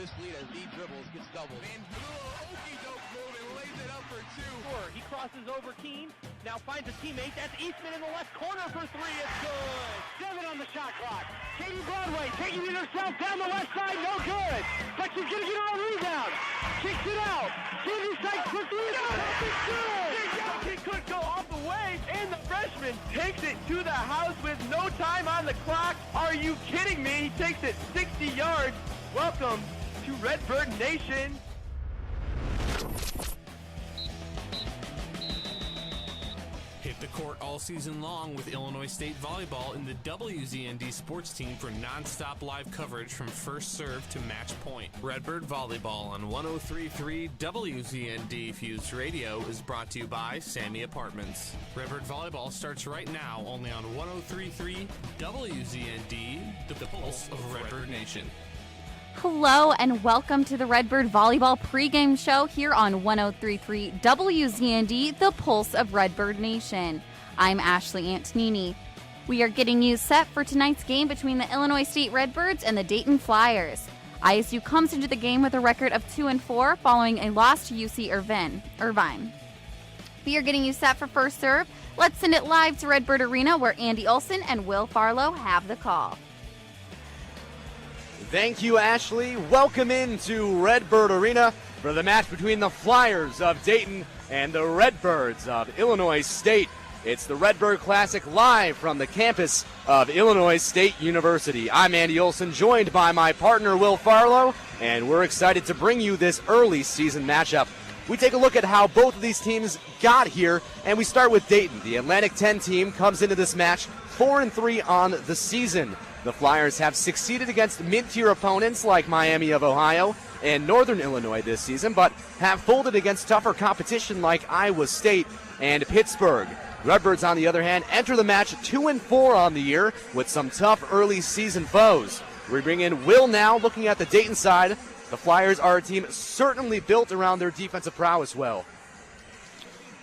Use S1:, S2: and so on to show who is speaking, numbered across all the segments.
S1: this lead as he dribbles, gets doubled.
S2: And a little okey-doke move and lays it up for two.
S3: He crosses over Keene, now finds a teammate. That's Eastman in the left corner for three. It's good.
S4: 7 on the shot clock. Katie Broadway taking it herself down the left side, no good. But she's going to get her own rebound. Kicks it out. Katie side quickly. It's good.
S3: It could go off the way, and the freshman takes it to the house with no time on the clock. Are you kidding me? He takes it 60 yards. Welcome to Redbird Nation.
S5: Hit the court all season long with Illinois State Volleyball in the WZND sports team for non-stop live coverage from first serve to match point. Redbird Volleyball on 103.3 WZND Fused Radio is brought to you by Sammy Apartments. Redbird Volleyball starts right now only on 103.3 WZND, the pulse of Redbird Nation.
S6: Hello and welcome to the Redbird Volleyball pregame show here on 103.3 WZND, the pulse of Redbird Nation. I'm Ashley Antonini. We are getting you set for tonight's game between the Illinois State Redbirds and the Dayton Flyers. ISU comes into the game with a record of 2-4 following a loss to UC Irvine. We are getting you set for first serve. Let's send it live to Redbird Arena where Andy Olson and Will Farlow have the call.
S7: Thank you, Ashley. Welcome into Redbird Arena for the match between the Flyers of Dayton and the Redbirds of Illinois State. It's the Redbird Classic live from the campus of Illinois State University. I'm Andy Olson, joined by my partner, Will Farlow, and we're excited to bring you this early season matchup. We take a look at how both of these teams got here, and we start with Dayton. The Atlantic 10 team comes into this match 4-3 on the season. The Flyers have succeeded against mid-tier opponents like Miami of Ohio and Northern Illinois this season, but have folded against tougher competition like Iowa State and Pittsburgh. Redbirds, on the other hand, enter the match 2-4 on the year with some tough early season foes. We bring in Will now, looking at the Dayton side. The Flyers are a team certainly built around their defensive prowess well.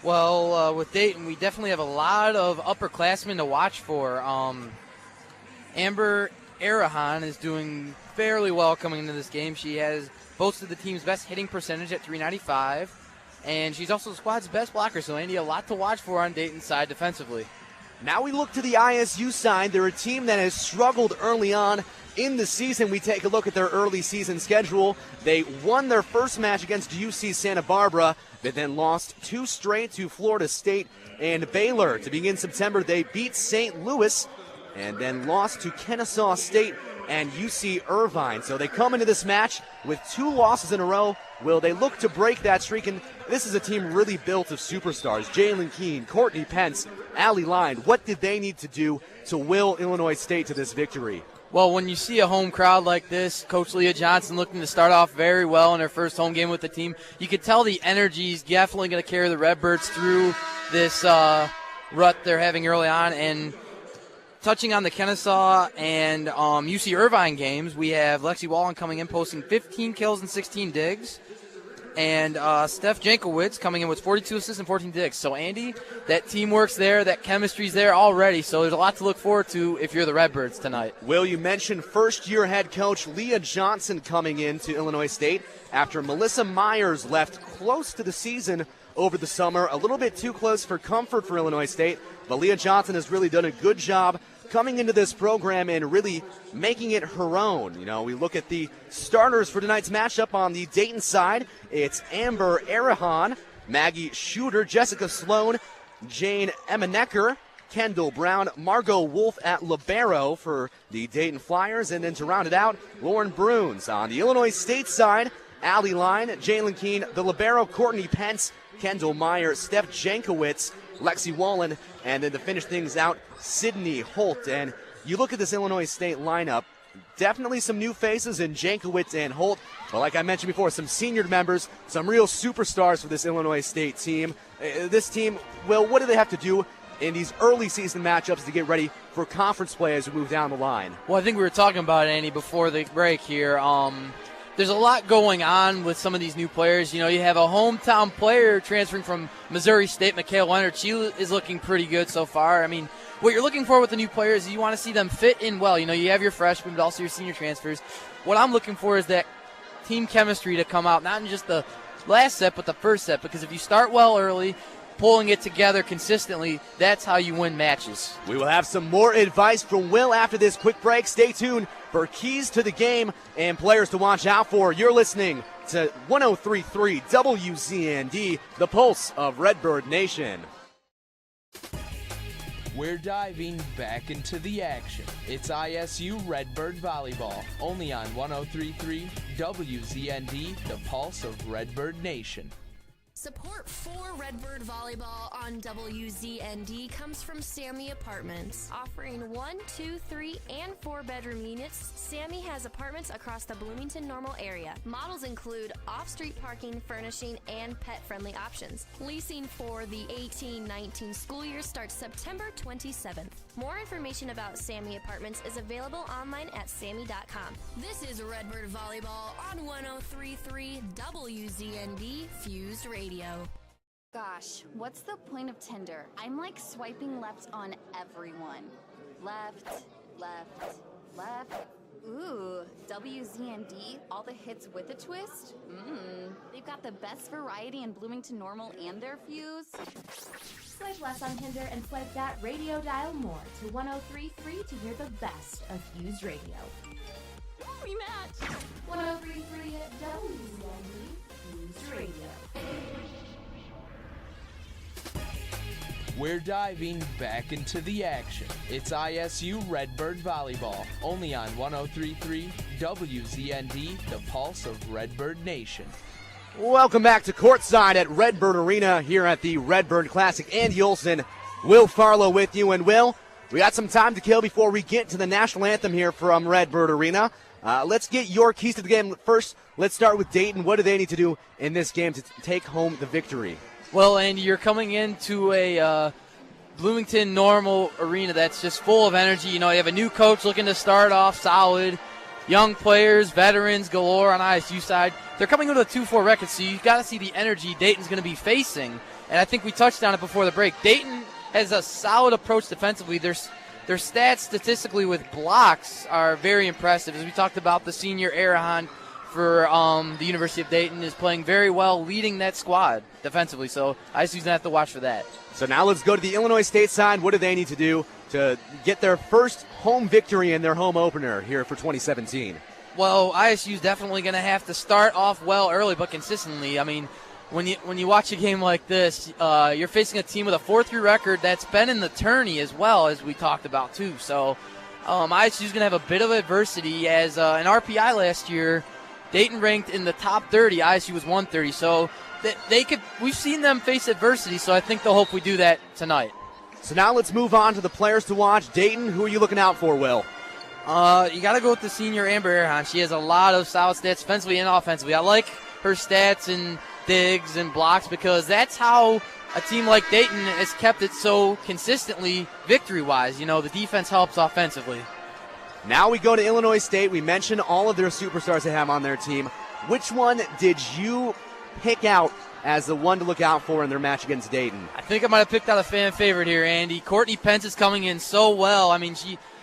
S8: Well, with Dayton, we definitely have a lot of upperclassmen to watch for. Amber Arahan is doing fairly well coming into this game. She has boasted the team's best hitting percentage at .395, and she's also the squad's best blocker. So, Andy, a lot to watch for on Dayton's side defensively.
S7: Now we look to the ISU side. They're a team that has struggled early on in the season. We take a look at their early season schedule. They won their first match against UC Santa Barbara. They then lost 2 straight to Florida State and Baylor. To begin September, they beat St. Louis and then lost to Kennesaw State and UC Irvine. So they come into this match with 2 losses in a row. Will they look to break that streak? And this is a team really built of superstars. Jalen Keene, Courtney Pence, Allie Line. What did they need to do to will Illinois State to this victory?
S8: Well, when you see a home crowd like this, Coach Leah Johnson looking to start off very well in her first home game with the team, you can tell the energy is definitely going to carry the Redbirds through this rut they're having early on. And touching on the Kennesaw and UC Irvine games, we have Lexi Wallen coming in, posting 15 kills and 16 digs. And Steph Jankowicz coming in with 42 assists and 14 digs. So, Andy, that teamwork's there, that chemistry's there already. So there's a lot to look forward to if you're the Redbirds tonight.
S7: Will, you mentioned first-year head coach Leah Johnson coming into Illinois State after Melissa Myers left close to the season over the summer. A little bit too close for comfort for Illinois State. But Leah Johnson has really done a good job coming into this program and really making it her own. You know, we look at the starters for tonight's matchup on the Dayton side. It's Amber Arahan, Maggie Shooter, Jessica Sloan, Jane Emanecker, Kendall Brown, Margot Wolf at libero for the Dayton Flyers. And then to round it out, Lauren Bruns. On the Illinois State side, Allie Line, Jalen Keene, the libero, Courtney Pence, Kendall Meyer, Steph Jankowicz, Lexi Wallen, and then to finish things out, Sydney Holt. And you look at this Illinois State lineup, definitely some new faces in Jankowicz and Holt. But like I mentioned before, some senior members, some real superstars for this Illinois State team. This team, Will, what do they have to do in these early season matchups to get ready for conference play as we move down the line?
S8: Well, I think we were talking about it, Andy, before the break here. There's a lot going on with some of these new players. You know, you have a hometown player transferring from Missouri State, Mikhail Leonard. She is looking pretty good so far. I mean, what you're looking for with the new players is you want to see them fit in well. You know, you have your freshmen, but also your senior transfers. What I'm looking for is that team chemistry to come out, not in just the last set, but the first set, because if you start well early, pulling it together consistently, that's how you win matches.
S7: We will have some more advice from Will after this quick break. Stay tuned for keys to the game and players to watch out for. You're listening to 103.3 WZND, the pulse of Redbird Nation.
S2: We're diving back into the action. It's ISU Redbird Volleyball, only on 103.3 WZND, the pulse of Redbird Nation.
S9: Support for Redbird Volleyball on WZND comes from Sammy Apartments. Offering 1, 2, 3, and 4-bedroom units, Sammy has apartments across the Bloomington-Normal area. Models include off-street parking, furnishing, and pet-friendly options. Leasing for the 18-19 school year starts September 27th. More information about Sammy Apartments is available online at sammy.com. This is Redbird Volleyball on 103.3 WZND Fused Radio.
S6: Gosh, what's the point of Tinder? I'm like swiping left on everyone. Left, left, left. Ooh, WZND, all the hits with a twist? They've got the best variety in Bloomington Normal and their Fuse.
S10: Swipe less on Tinder and swipe that radio dial more to 103.3 to hear the best of Fuse Radio.
S6: We match!
S10: 103.3 WZND Fuse Radio.
S2: We're diving back into the action. It's ISU Redbird Volleyball, only on 103.3 WZND, the pulse of Redbird Nation.
S7: Welcome back to courtside at Redbird Arena here at the Redbird Classic. Andy Olson, Will Farlow with you. And Will, we got some time to kill before we get to the national anthem here from Redbird Arena. Let's get your keys to the game. First, let's start with Dayton. What do they need to do in this game to take home the victory?
S8: Well, Andy, you're coming into a Bloomington Normal arena that's just full of energy. You know, you have a new coach looking to start off solid, young players, veterans galore on ISU side. They're coming with a 2-4 record, so you've got to see the energy Dayton's going to be facing. And I think we touched on it before the break. Dayton has a solid approach defensively. Their stats statistically with blocks are very impressive. As we talked about, the senior Arahan for the University of Dayton is playing very well, leading that squad defensively. So ISU's going to have to watch for that.
S7: So now let's go to the Illinois State side. What do they need to do to get their first home victory in their home opener here for 2017?
S8: Well, ISU's definitely going to have to start off well early, but consistently. I mean, when you watch a game like this, you're facing a team with a 4-3 record that's been in the tourney as well, as we talked about too. So ISU's going to have a bit of adversity as an RPI last year. Dayton ranked in the top 30. ISU was 130. So we've seen them face adversity, so I think they'll hope we do that tonight.
S7: So now let's move on to the players to watch. Dayton, who are you looking out for, Will?
S8: You got to go with the senior Amber Arahan. She has a lot of solid stats defensively and offensively. I like her stats in digs and blocks because that's how a team like Dayton has kept it so consistently victory-wise. You know, the defense helps offensively.
S7: Now we go to Illinois State. We mentioned all of their superstars they have on their team. Which one did you pick out as the one to look out for in their match against Dayton?
S8: I think I might have picked out a fan favorite here, Andy. Courtney Pence is coming in so well. I mean,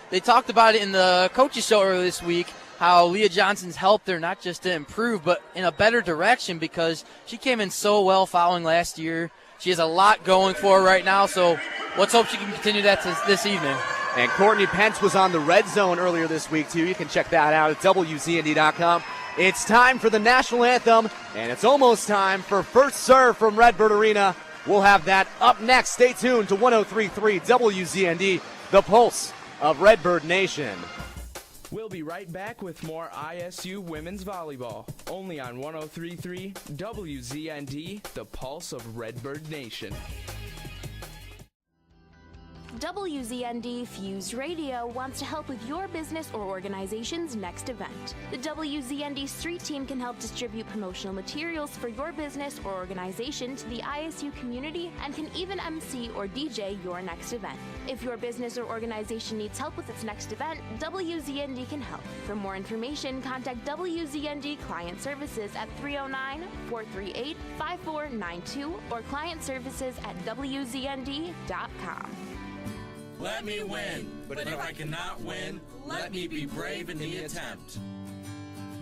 S8: they talked about it in the coaches show earlier this week, how Leah Johnson's helped her not just to improve, but in a better direction because she came in so well following last year. She has a lot going for her right now, so let's hope she can continue that this evening.
S7: And Courtney Pence was on the Red Zone earlier this week, too. You can check that out at WZND.com. It's time for the national anthem, and it's almost time for First Serve from Redbird Arena. We'll have that up next. Stay tuned to 103.3 WZND, the pulse of Redbird Nation.
S2: We'll be right back with more ISU Women's Volleyball, only on 103.3 WZND, the pulse of Redbird Nation.
S10: WZND Fused Radio wants to help with your business or organization's next event. The WZND Street Team can help distribute promotional materials for your business or organization to the ISU community and can even MC or DJ your next event. If your business or organization needs help with its next event, WZND can help. For more information, contact WZND Client Services at 309-438-5492 or clientservices@WZND.com.
S11: Let me win, but if I cannot win, let me be brave in the attempt.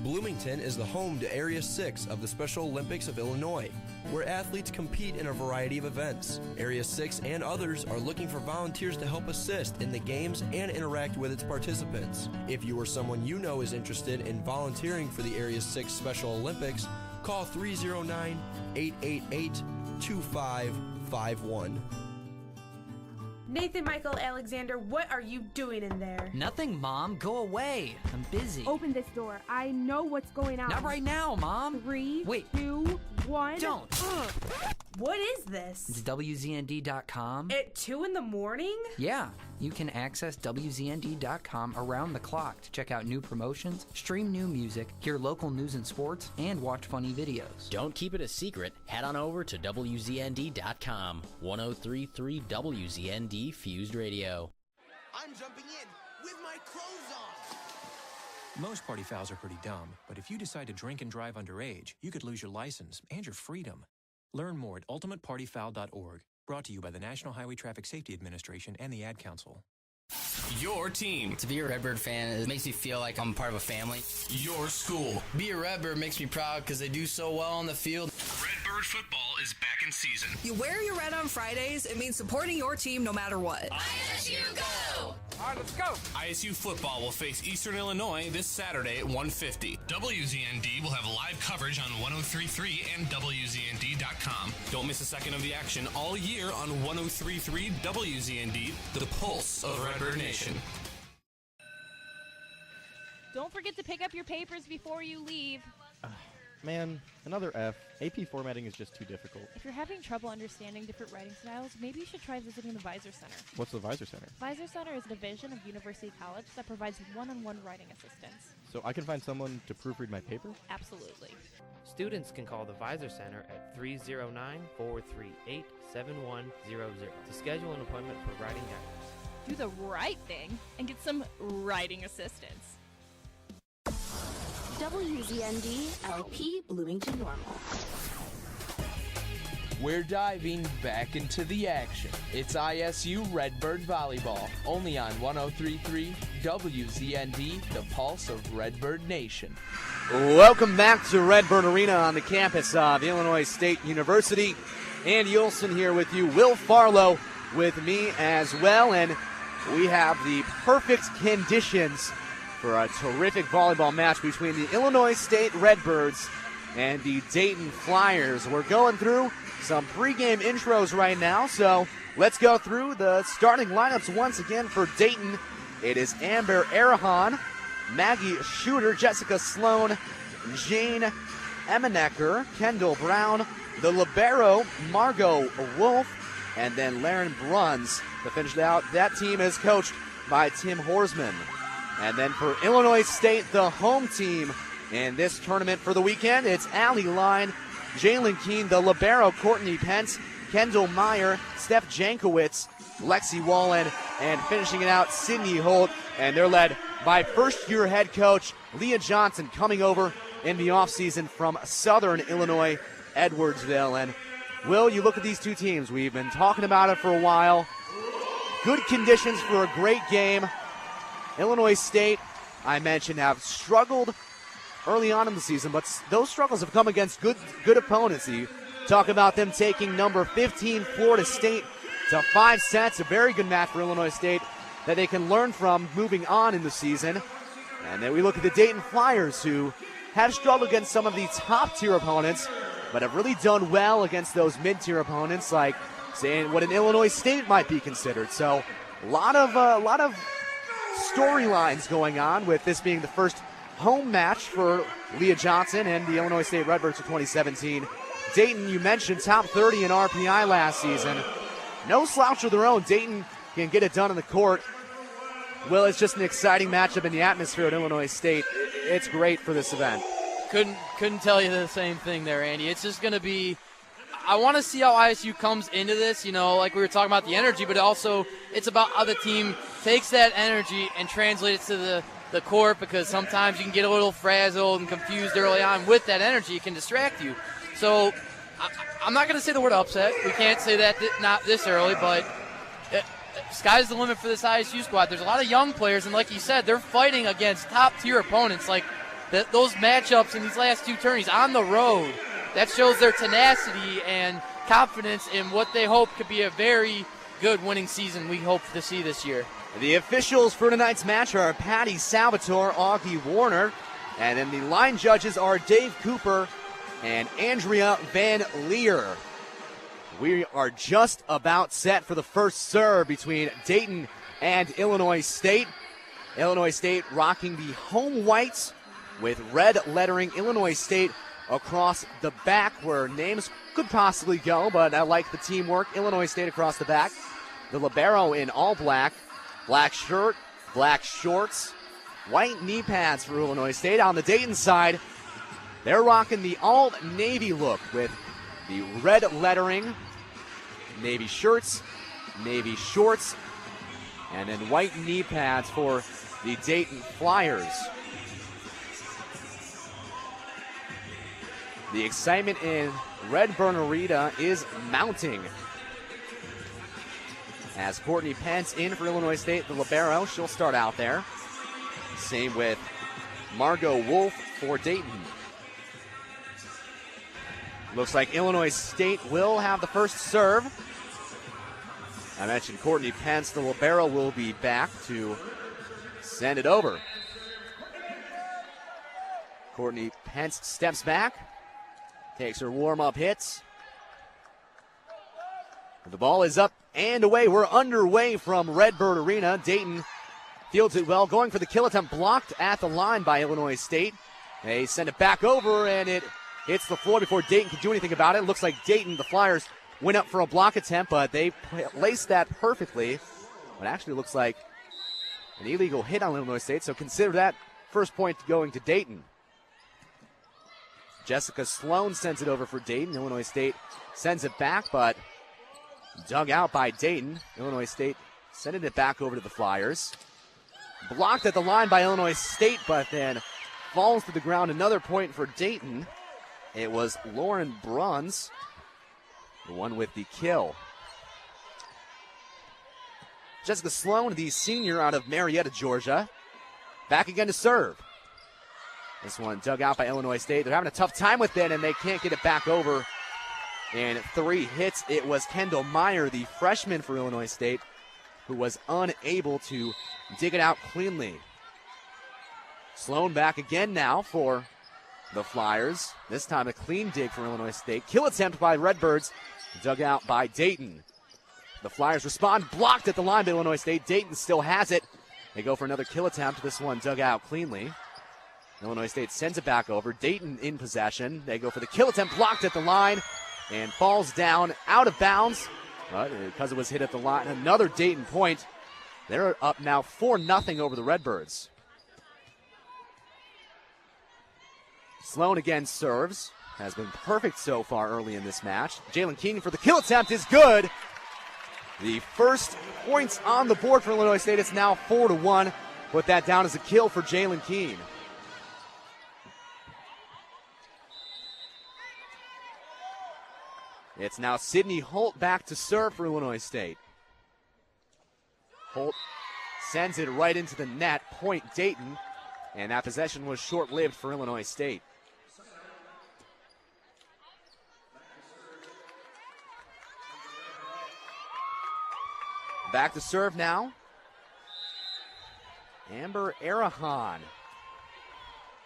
S12: Bloomington is the home to Area 6 of the Special Olympics of Illinois, where athletes compete in a variety of events. Area 6 and others are looking for volunteers to help assist in the games and interact with its participants. If you or someone you know is interested in volunteering for the Area 6 Special Olympics, call 309-888-2551.
S13: Nathan Michael Alexander, what are you doing in there?
S14: Nothing, Mom. Go away. I'm busy.
S13: Open this door. I know what's going on.
S14: Not right now, Mom.
S13: 3,
S14: Wait.
S13: 2, 1.
S14: Don't.
S13: What is this?
S14: It's WZND.com.
S13: At 2 in the morning?
S14: Yeah. You can access WZND.com around the clock to check out new promotions, stream new music, hear local news and sports, and watch funny videos.
S15: Don't keep it a secret. Head on over to WZND.com. 1033 WZND Fused Radio.
S16: I'm jumping in with my clothes on.
S17: Most party fouls are pretty dumb, but if you decide to drink and drive underage, you could lose your license and your freedom. Learn more at ultimatepartyfoul.org. Brought to you by the National Highway Traffic Safety Administration and the Ad Council.
S5: Your team.
S18: To be a Redbird fan, it makes me feel like I'm part of a family.
S5: Your school.
S18: Be a Redbird makes me proud because they do so well on the field.
S5: Redbird football is back in season.
S19: You wear your red on Fridays. It means supporting your team no matter what.
S5: ISU go! All right, let's go. ISU football will face Eastern Illinois this Saturday at 1:50. WZND will have live coverage on 1033 and WZND.com. Don't miss a second of the action all year on 1033 WZND, the pulse of Redbird Nation.
S20: Don't forget to pick up your papers before you leave.
S21: Man, another F. AP formatting is just too difficult.
S20: If you're having trouble understanding different writing styles, maybe you should try visiting the Visor Center.
S21: What's the Visor Center?
S20: Visor Center is a division of University College that provides one-on-one writing assistance.
S21: So I can find someone to proofread my paper?
S20: Absolutely.
S22: Students can call the Visor Center at 309-438-7100 to schedule an appointment for writing guidance.
S20: Do the right thing and get some writing assistance.
S10: WZND LP Bloomington Normal.
S2: We're diving back into the action. It's ISU Redbird Volleyball, only on 1033 WZND, the pulse of Redbird Nation.
S7: Welcome back to Redbird Arena on the campus of Illinois State University. Andy Olson here with you, Will Farlow with me as well, and we have the perfect conditions for a terrific volleyball match between the Illinois State Redbirds and the Dayton Flyers. We're going through some pregame intros right now, so let's go through the starting lineups once again for Dayton. It is Amber Arahan, Maggie Shooter, Jessica Sloan, Jane Emanecker, Kendall Brown, the libero Margot Wolf, and then Laren Bruns to finish it out. That team is coached by Tim Horsman. And then for Illinois State, the home team in this tournament for the weekend, it's Allie Line, Jalen Keene, the libero Courtney Pence, Kendall Meyer, Steph Jankowitz, Lexi Wallen, and finishing it out, Sydney Holt. And they're led by first-year head coach Leah Johnson, coming over in the offseason from Southern Illinois, Edwardsville. And Will, you look at these two teams. We've been talking about it for a while. Good conditions for a great game. Illinois State, I mentioned, have struggled early on in the season, but those struggles have come against good opponents. You talk about them taking number 15 Florida State to 5 sets, a very good match for Illinois State that they can learn from moving on in the season. And then we look at the Dayton Flyers, who have struggled against some of the top-tier opponents, but have really done well against those mid-tier opponents, like saying what an Illinois State might be considered. So a lot of storylines going on with this being the first home match for Leah Johnson and the Illinois State Redbirds of 2017. Dayton, you mentioned, top 30 in RPI last season. No slouch of their own. Dayton can get it done in the court. Well, it's just an exciting matchup in the atmosphere at Illinois State. It's great for this event.
S8: Couldn't tell you the same thing there, Andy. It's just going to be – I want to see how ISU comes into this, like we were talking about the energy, but also it's about how the team takes that energy and translates it to the court, because sometimes you can get a little frazzled and confused early on with that energy. It can distract you. So I'm not going to say the word upset. We can't say that not this early, but sky's the limit for this ISU squad. There's a lot of young players, and like you said, they're fighting against top-tier opponents like those matchups in these last two tourneys on the road, that shows their tenacity and confidence in what they hope could be a very good winning season we hope to see this year.
S7: The officials for tonight's match are Patty Salvatore, Augie Warner, and then the line judges are Dave Cooper and Andrea Van Leer. We are just about set for the first serve between Dayton and Illinois State. Illinois State rocking the home whites with red lettering. Illinois State across the back where names could possibly go, but I like the teamwork. Illinois State across the back. The libero in all black. Black shirt, black shorts, white knee pads for Illinois State. On the Dayton side, they're rocking the all-navy look with the red lettering, navy shirts, navy shorts, and then white knee pads for the Dayton Flyers. The excitement in Redburn Arena is mounting. As Courtney Pence in for Illinois State, the libero, she'll start out there. Same with Margot Wolf for Dayton. Looks like Illinois State will have the first serve. I mentioned Courtney Pence, the libero, will be back to send it over. Courtney Pence steps back, takes her warm-up hits. The ball is up and away. We're underway from Redbird Arena. Dayton fields it well, going for the kill attempt, blocked at the line by Illinois State. They send it back over, and it hits the floor before Dayton can do anything about it. It looks like Dayton, the Flyers, went up for a block attempt, but they placed that perfectly. It actually looks like an illegal hit on Illinois State, so consider that first point going to Dayton. Jessica Sloan sends it over for Dayton. Illinois State sends it back, but dug out by Dayton. Illinois State sending it back over to the Flyers. Blocked at the line by Illinois State, but then falls to the ground. Another point for Dayton. It was Lauren Bruns, the one with the kill. Jessica Sloan, the senior out of Marietta, Georgia. Back again to serve. This one dug out by Illinois State. They're having a tough time with it, and they can't get it back over. And 3 hits. It was Kendall Meyer, the freshman for Illinois State, who was unable to dig it out cleanly. Sloan back again now for the Flyers. This time a clean dig for Illinois State. Kill attempt by Redbirds, dug out by Dayton. The Flyers respond, blocked at the line by Illinois State. Dayton still has it. They go for another kill attempt. This one dug out cleanly. Illinois State sends it back over. Dayton in possession. They go for the kill attempt, blocked at the line, and falls down out of bounds. But because it was hit at the line, another Dayton point. They're up now 4-0 over the Redbirds. Sloan again serves. Has been perfect so far early in this match. Jalen Keene for the kill attempt is good. The first points on the board for Illinois State. It's now 4-1. Put that down as a kill for Jalen Keene. It's now Sydney Holt back to serve for Illinois State. Holt sends it right into the net. Point Dayton. And that possession was short-lived for Illinois State. Back to serve now. Amber Arahan.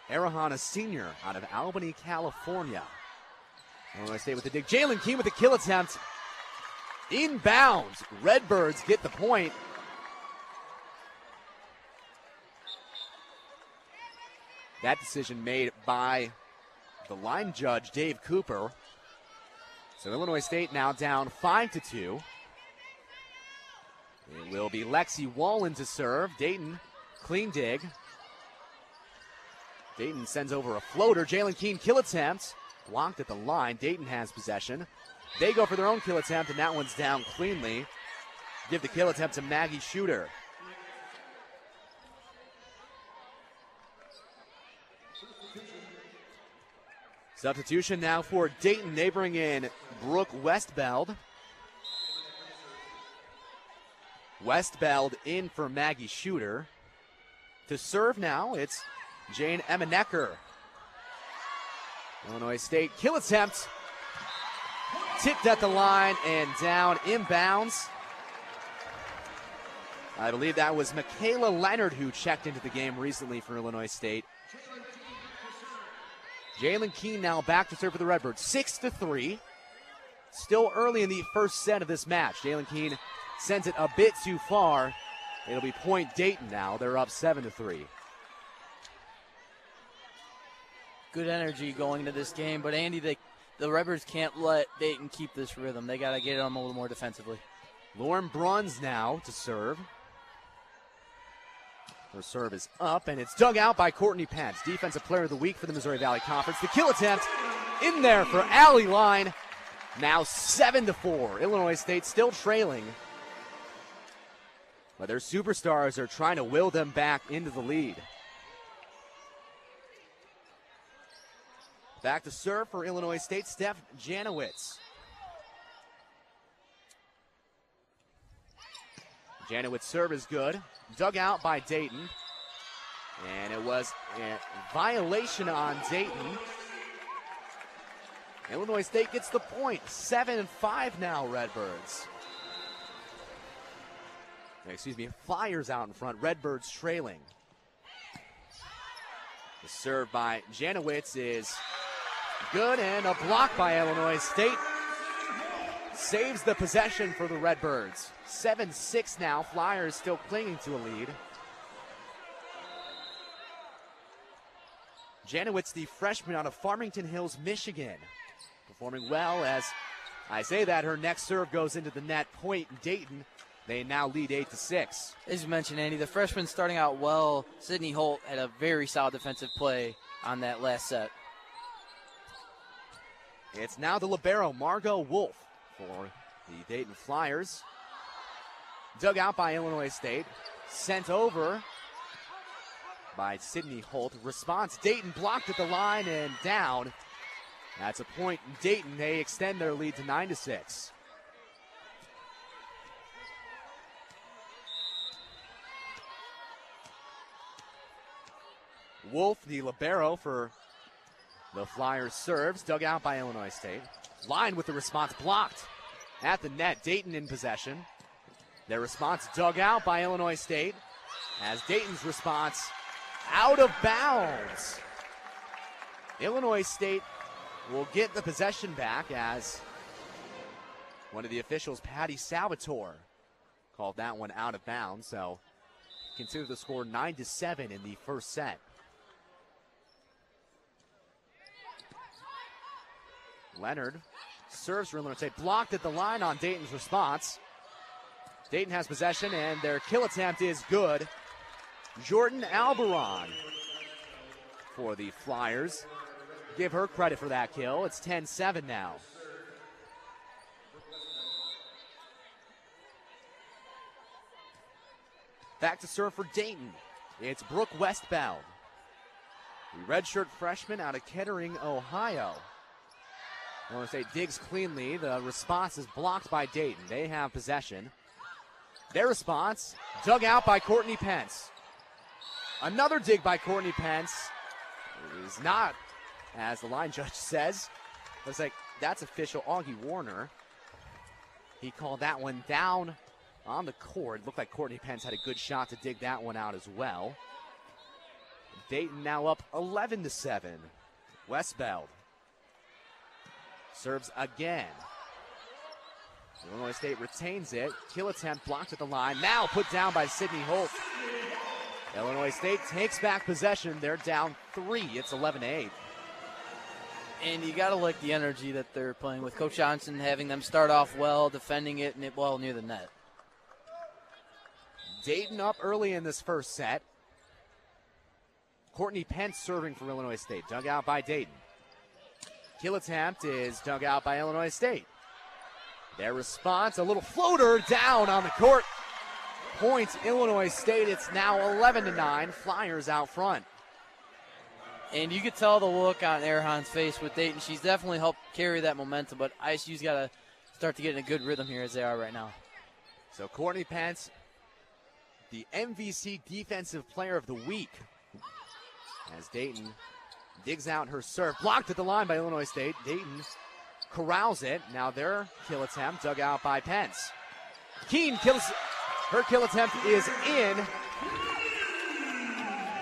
S7: Arahan, a senior out of Albany, California. Illinois State with the dig. Jalen Keene with the kill attempt. Inbounds. Redbirds get the point. That decision made by the line judge, Dave Cooper. So Illinois State now down 5-2. It will be Lexi Wallen to serve. Dayton, clean dig. Dayton sends over a floater. Jalen Keene kill attempt. Blocked at the line. Dayton has possession. They go for their own kill attempt, and that one's down cleanly. Give the kill attempt to Maggie Shooter. Substitution now for Dayton. They bring in Brooke Westbeld. Westbeld in for Maggie Shooter. To serve now, it's Jane Emanecker. Illinois State kill attempt. Tipped at the line and down inbounds. I believe that was Michaela Leonard who checked into the game recently for Illinois State. Jalen Keene now back to serve for the Redbirds. 6-3. Still early in the first set of this match. Jalen Keene sends it a bit too far. It'll be point Dayton now. They're up 7-3.
S8: Good energy going into this game, but Andy, the Redbirds can't let Dayton keep this rhythm. They got to get them a little more defensively.
S7: Lauren Bruns now to serve. Her serve is up, and it's dug out by Courtney Pence, Defensive Player of the Week for the Missouri Valley Conference. The kill attempt in there for Allie Line. Now 7-4. Illinois State still trailing. But their superstars are trying to will them back into the lead. Back to serve for Illinois State, Steph Janowitz. Janowitz's serve is good. Dug out by Dayton. And it was a violation on Dayton. Illinois State gets the point. 7-5 now, Redbirds. Excuse me, Flyers out in front. Redbirds trailing. The serve by Janowitz is good, and a block by Illinois State saves the possession for the Redbirds. 7-6 now. Flyers still clinging to a lead. Janowitz, the freshman out of Farmington Hills, Michigan, performing well. As I say that, her next serve goes into the net. Point Dayton. They now lead 8-6.
S8: As you mentioned, Andy, the freshman starting out well. Sydney Holt had a very solid defensive play on that last set.
S7: It's now the libero, Margot Wolf, for the Dayton Flyers. Dug out by Illinois State. Sent over by Sydney Holt. Response, Dayton blocked at the line and down. That's a point. Dayton, they extend their lead to 9-6. Wolf, the libero for the Flyers, serves. Dug out by Illinois State. Line with the response blocked at the net. Dayton in possession. Their response dug out by Illinois State as Dayton's response out of bounds. Illinois State will get the possession back as one of the officials, Patty Salvatore, called that one out of bounds. So consider the score 9-7 in the first set. Leonard serves for Illinois State. Blocked at the line on Dayton's response. Dayton has possession, and their kill attempt is good. Jordan Alberon for the Flyers. Give her credit for that kill. It's 10-7 now. Back to serve for Dayton. It's Brooke Westbound, the redshirt freshman out of Kettering, Ohio. Illinois State digs cleanly. The response is blocked by Dayton. They have possession. Their response dug out by Courtney Pence. Another dig by Courtney Pence. It is not, as the line judge says. Looks like that's official Augie Warner. He called that one down on the court. Looked like Courtney Pence had a good shot to dig that one out as well. Dayton now up 11-7. Westbeld serves again. Illinois State retains it. Kill attempt blocked at the line. Now put down by Sydney Holt. Illinois State takes back possession. They're down 3. It's 11-8.
S8: And you got to like the energy that they're playing with. Coach Johnson having them start off well, defending it, and it well near the net.
S7: Dayton up early in this first set. Courtney Pence serving for Illinois State. Dug out by Dayton. Kill attempt is dug out by Illinois State. Their response, a little floater down on the court. Points Illinois State. It's now 11-9. Flyers out front.
S8: And you could tell the look on Erhan's face with Dayton. She's definitely helped carry that momentum, but ISU's got to start to get in a good rhythm here as they are right now.
S7: So Courtney Pence, the MVC Defensive Player of the Week As Dayton digs out her serve. Blocked at the line by Illinois State. Dayton corrals it. Now their kill attempt dug out by Pence. Keene kills. Her kill attempt is in.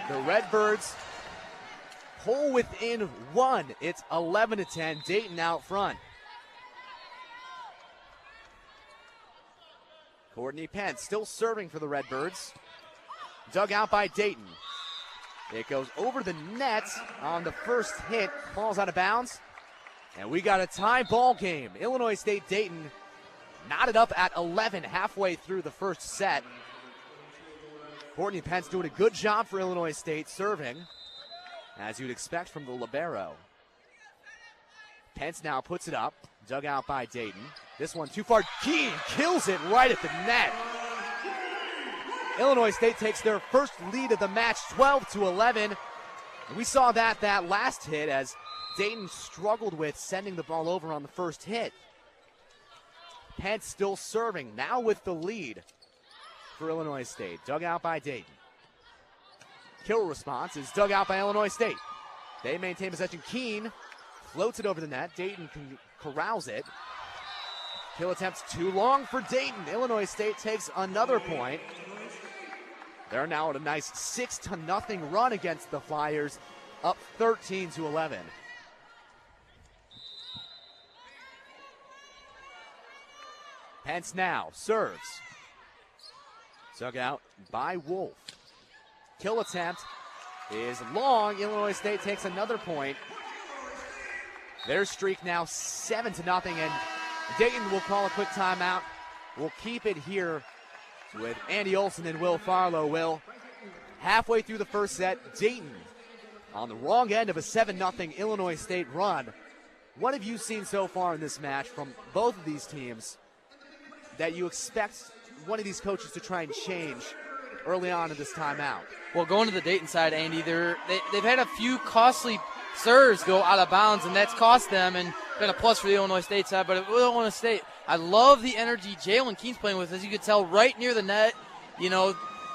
S7: The Redbirds pull within one. It's 11-10. Dayton out front. Courtney Pence still serving for the Redbirds. Dug out by Dayton. It goes over the net on the first hit. Falls out of bounds. And we got a tie ball game. Illinois State Dayton knotted up at 11 halfway through the first set. Courtney Pence doing a good job for Illinois State serving, as you'd expect from the libero. Pence now puts it up, dug out by Dayton. This one too far. Keene kills it right at the net. Illinois State takes their first lead of the match, 12-11. And we saw that last hit as Dayton struggled with sending the ball over on the first hit. Pence still serving, now with the lead for Illinois State. Dug out by Dayton. Kill response is dug out by Illinois State. They maintain possession. Keene floats it over the net. Dayton corrals it. Kill attempts too long for Dayton. Illinois State takes another point. They're now at a nice 6-0 run against the Flyers, up 13-11. Pence now serves. Dug out by Wolf. Kill attempt is long. Illinois State takes another point. Their streak now 7-0, and Dayton will call a quick timeout. We'll keep it here with Andy Olson and Will Farlow. Will, halfway through the first set, Dayton on the wrong end of a 7-0 Illinois State run. What have you seen so far in this match from both of these teams that you expect one of these coaches to try and change early on in this timeout?
S8: Well, going to the Dayton side, Andy, they've had a few costly serves go out of bounds, and that's cost them and been a plus for the Illinois State side. But with Illinois State, I love the energy Jalen Keene's playing with, as you could tell, right near the net. You know,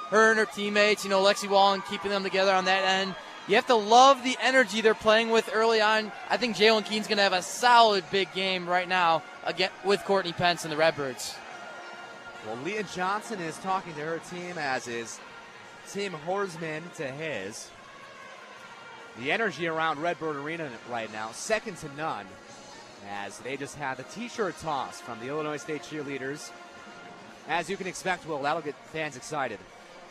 S8: her and her teammates, Lexi Wallen keeping them together on that end. You have to love the energy they're playing with early on. I think Jalen Keene's going to have a solid big game right now again with Courtney Pence and the Redbirds.
S7: Well, Leah Johnson is talking to her team, as is Tim Horsman to his. The energy around Redbird Arena right now, second to none, as they just had the t-shirt toss from the Illinois State cheerleaders. As you can expect, Will, that'll get fans excited.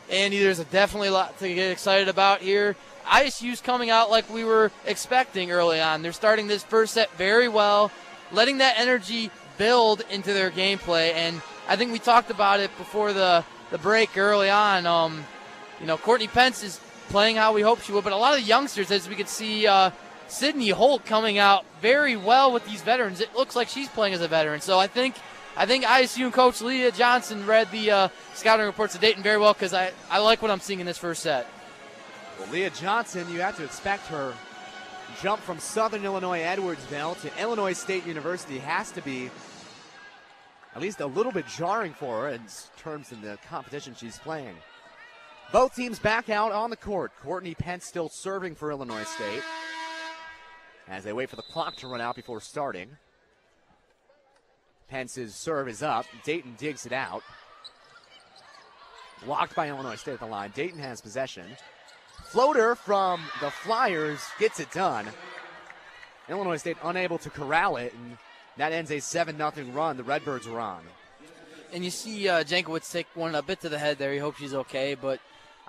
S8: Andy, there's definitely a lot to get excited about here. ISU's coming out like we were expecting early on. They're starting this first set very well, letting that energy build into their gameplay, and I think we talked about it before the break early on. Courtney Pence is playing how we hoped she would, but a lot of the youngsters, as we could see, Sydney Holt coming out very well with these veterans. It looks like she's playing as a veteran. So I think ISU and Coach Leah Johnson read the scouting reports of Dayton very well, because I like what I'm seeing in this first set.
S7: Well, Leah Johnson, you have to expect her jump from Southern Illinois Edwardsville to Illinois State University has to be at least a little bit jarring for her in terms of the competition she's playing. Both teams back out on the court. Courtney Pence still serving for Illinois State as they wait for the clock to run out before starting. Pence's serve is up. Dayton digs it out. Blocked by Illinois State at the line. Dayton has possession. Floater from the Flyers gets it done. Illinois State unable to corral it, and that ends a 7-0 run the Redbirds are on.
S8: And you see Jankowitz take one a bit to the head there. You hope she's okay, but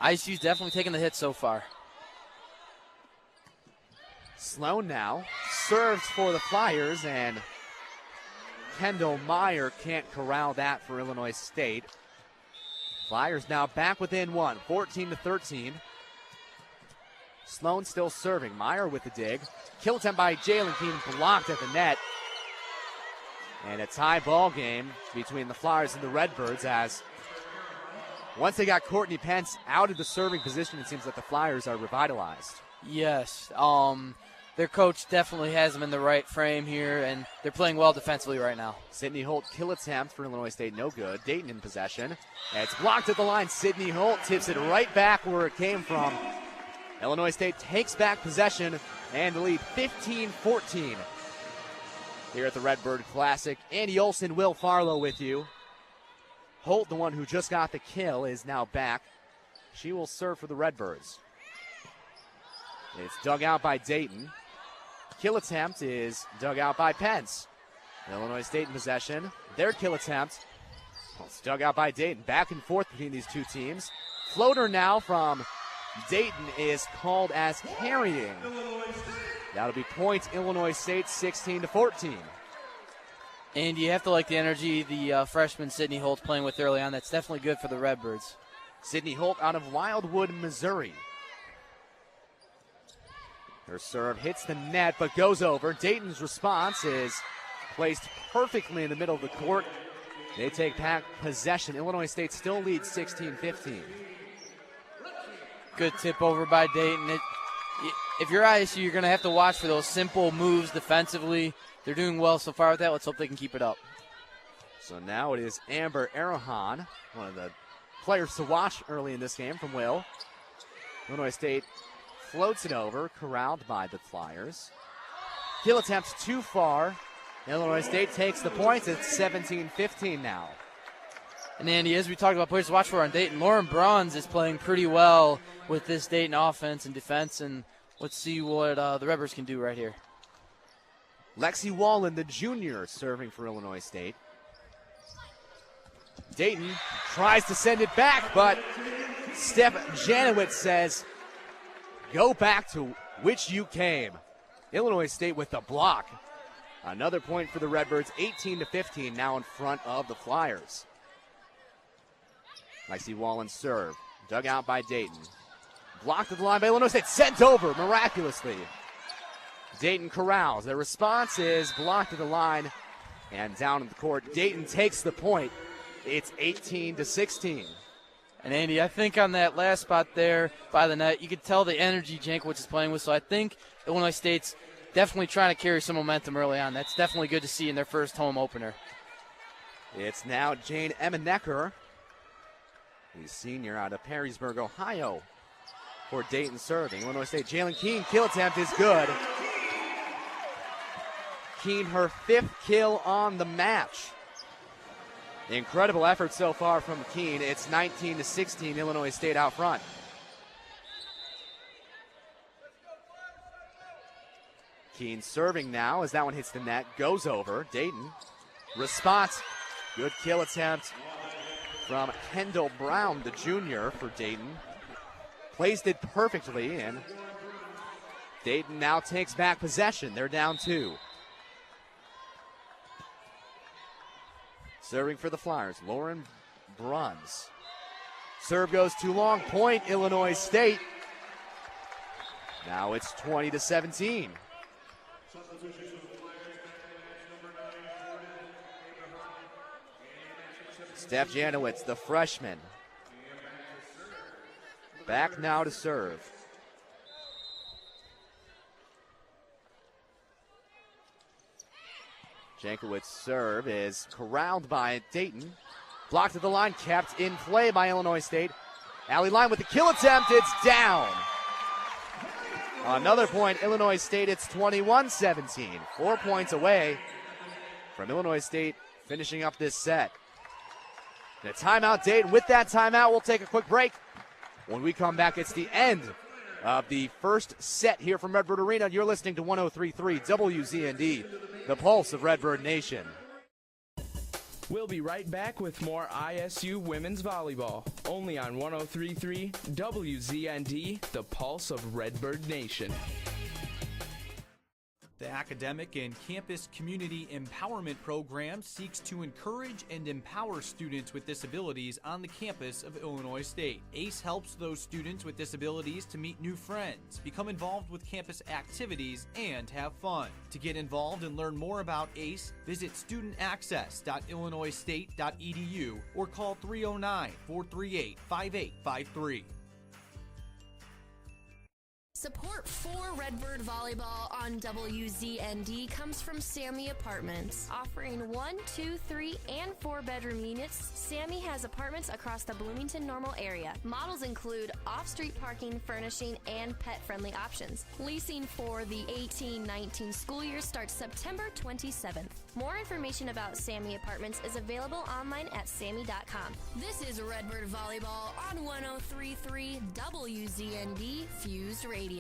S8: ISU's definitely taking the hit so far.
S7: Sloan now serves for the Flyers, and Kendall Meyer can't corral that for Illinois State. Flyers now back within one, 14-13. Sloan still serving. Meyer with the dig. Kill attempt by Jalen Keene, blocked at the net. And a tie ball game between the Flyers and the Redbirds, as once they got Courtney Pence out of the serving position, it seems that the Flyers are revitalized.
S8: Yes. Their coach definitely has them in the right frame here, and they're playing well defensively right now.
S7: Sydney Holt kill attempt for Illinois State, no good. Dayton in possession. And it's blocked at the line. Sydney Holt tips it right back where it came from. Illinois State takes back possession and the lead 15-14. Here at the Redbird Classic, Andy Olson, Will Farlow with you. Holt, the one who just got the kill, is now back. She will serve for the Redbirds. It's dug out by Dayton. Kill attempt is dug out by Pence. Illinois State in possession. Their kill attempt. It's dug out by Dayton. Back and forth between these two teams. Floater now from Dayton is called as carrying. That'll be point Illinois State 16-14.
S8: And you have to like the energy the freshman Sydney Holt's playing with early on. That's definitely good for the Redbirds.
S7: Sydney Holt out of Wildwood, Missouri. Her serve hits the net but goes over. Dayton's response is placed perfectly in the middle of the court. They take back possession. Illinois State still leads 16-15.
S8: Good tip over by Dayton. If you're ISU, you're going to have to watch for those simple moves defensively. They're doing well so far with that. Let's hope they can keep it up.
S7: So now it is Amber Arahan, one of the players to watch early in this game from Will. Illinois State floats it over, corralled by the Flyers. Kill attempts too far. Illinois State takes the points. It's 17-15 now.
S8: And Andy, as we talked about players to watch for on Dayton, Lauren Bruns is playing pretty well with this Dayton offense and defense, and let's see what the Redbirds can do right here.
S7: Lexi Wallen, the junior, serving for Illinois State. Dayton tries to send it back, but Steph Janowitz says, go back to which you came. Illinois State with the block. Another point for the Redbirds, 18-15, now in front of the Flyers. Lexi Wallen serve, dug out by Dayton. Blocked at the line by Illinois State, sent over miraculously. Dayton corrals. Their response is blocked at the line and down in the court. Dayton takes the point. It's 18-16.
S8: And Andy, I think on that last spot there by the net, you could tell the energy Jankowicz is playing with. So I think Illinois State's definitely trying to carry some momentum early on. That's definitely good to see in their first home opener.
S7: It's now Jane Emmenecker, the senior out of Perrysburg, Ohio, for Dayton serving. Illinois State, Jalen Keene, kill attempt is good. Keene, her 5th kill on the match. Incredible effort so far from Keene. It's 19-16, Illinois State out front. Keene serving now as that one hits the net, goes over. Dayton, response, good kill attempt from Kendall Brown, the junior for Dayton. Placed it perfectly, and Dayton now takes back possession. They're down 2. Serving for the Flyers, Lauren Bruns. Serve goes too long, point Illinois State. Now it's 20-17. Steph Janowitz, the freshman. Back now to serve. Jankowicz's serve is corralled by Dayton. Blocked at the line, kept in play by Illinois State. Allie Line with the kill attempt, it's down. Another point, Illinois State, it's 21-17. 4 points away from Illinois State finishing up this set. The timeout, Dayton. With that timeout, we'll take a quick break. When we come back, it's the end of the first set here from Redbird Arena. You're listening to 103.3 WZND, the pulse of Redbird Nation.
S2: We'll be right back with more ISU women's volleyball, only on 103.3 WZND, the pulse of Redbird Nation.
S1: The Academic and Campus Community Empowerment Program seeks to encourage and empower students with disabilities on the campus of Illinois State. ACE helps those students with disabilities to meet new friends, become involved with campus activities, and have fun. To get involved and learn more about ACE, visit studentaccess.illinoisstate.edu or call 309-438-5853.
S9: Support for Redbird Volleyball on WZND comes from Sammy Apartments. Offering 1, 2, 3, and 4-bedroom units, Sammy has apartments across the Bloomington-Normal area. Models include off-street parking, furnishing, and pet-friendly options. Leasing for the 18-19 school year starts September 27th. More information about Sammy Apartments is available online at sammy.com. This is Redbird Volleyball on 103.3 WZND Fused Radio.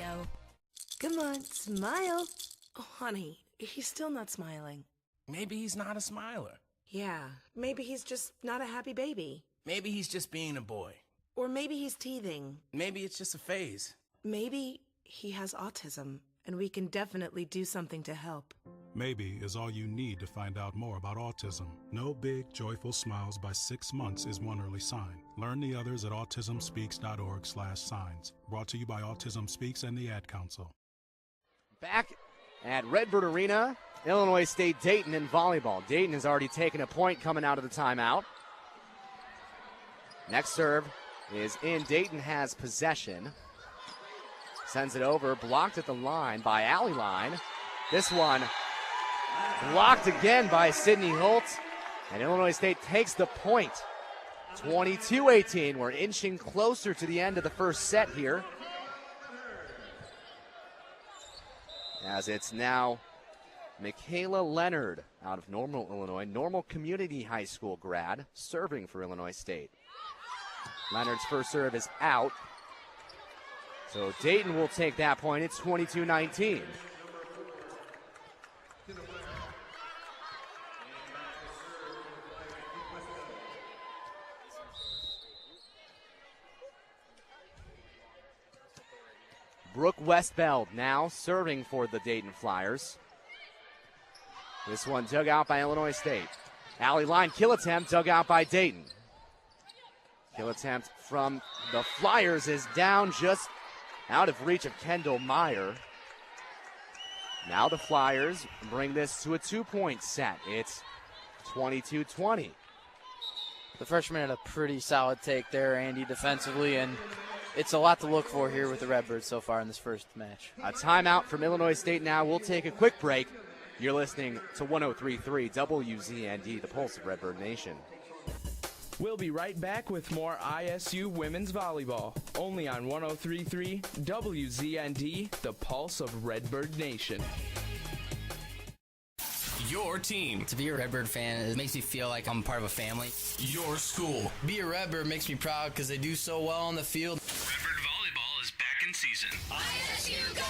S3: Come on, smile. Oh, honey, he's still not smiling.
S4: Maybe he's not a smiler.
S3: Yeah, maybe he's just not a happy baby.
S4: Maybe he's just being a boy.
S3: Or maybe he's teething.
S4: Maybe it's just a phase.
S3: Maybe he has autism, and we can definitely do something to help.
S23: Maybe is all you need to find out more about autism. No big, joyful smiles by 6 months is one early sign. Learn the others at autismspeaks.org/signs. Brought to you by Autism Speaks and the Ad Council.
S7: Back at Redbird Arena, Illinois State Dayton in volleyball. Dayton has already taken a point coming out of the timeout. Next serve is in. Dayton has possession. Sends it over, blocked at the line by Alley Line. This one blocked again by Sydney Holt. And Illinois State takes the point. 22-18. We're inching closer to the end of the first set here. As it's now Michaela Leonard out of Normal, Illinois, Normal Community High School grad, serving for Illinois State. Leonard's first serve is out. So Dayton will take that point. It's 22-19. Brooke Westbeld now serving for the Dayton Flyers. This one dug out by Illinois State. Alley line kill attempt dug out by Dayton. Kill attempt from the Flyers is down just out of reach of Kendall Meyer. Now the Flyers bring this to a 2-point set. It's 22-20.
S8: The freshman had a pretty solid take there, Andy, defensively, and it's a lot to look for here with the Redbirds so far in this first match.
S7: A timeout from Illinois State now. We'll take a quick break. You're listening to 103.3 WZND, the pulse of Redbird Nation.
S2: We'll be right back with more ISU women's volleyball, only on 103.3 WZND, the pulse of Redbird Nation.
S5: Your team.
S18: To be a Redbird fan, it makes me feel like I'm part of a family.
S5: Your school.
S18: Be a Redbird makes me proud because they do so well on the field.
S5: Redbird Volleyball is back in season.
S9: ISU go!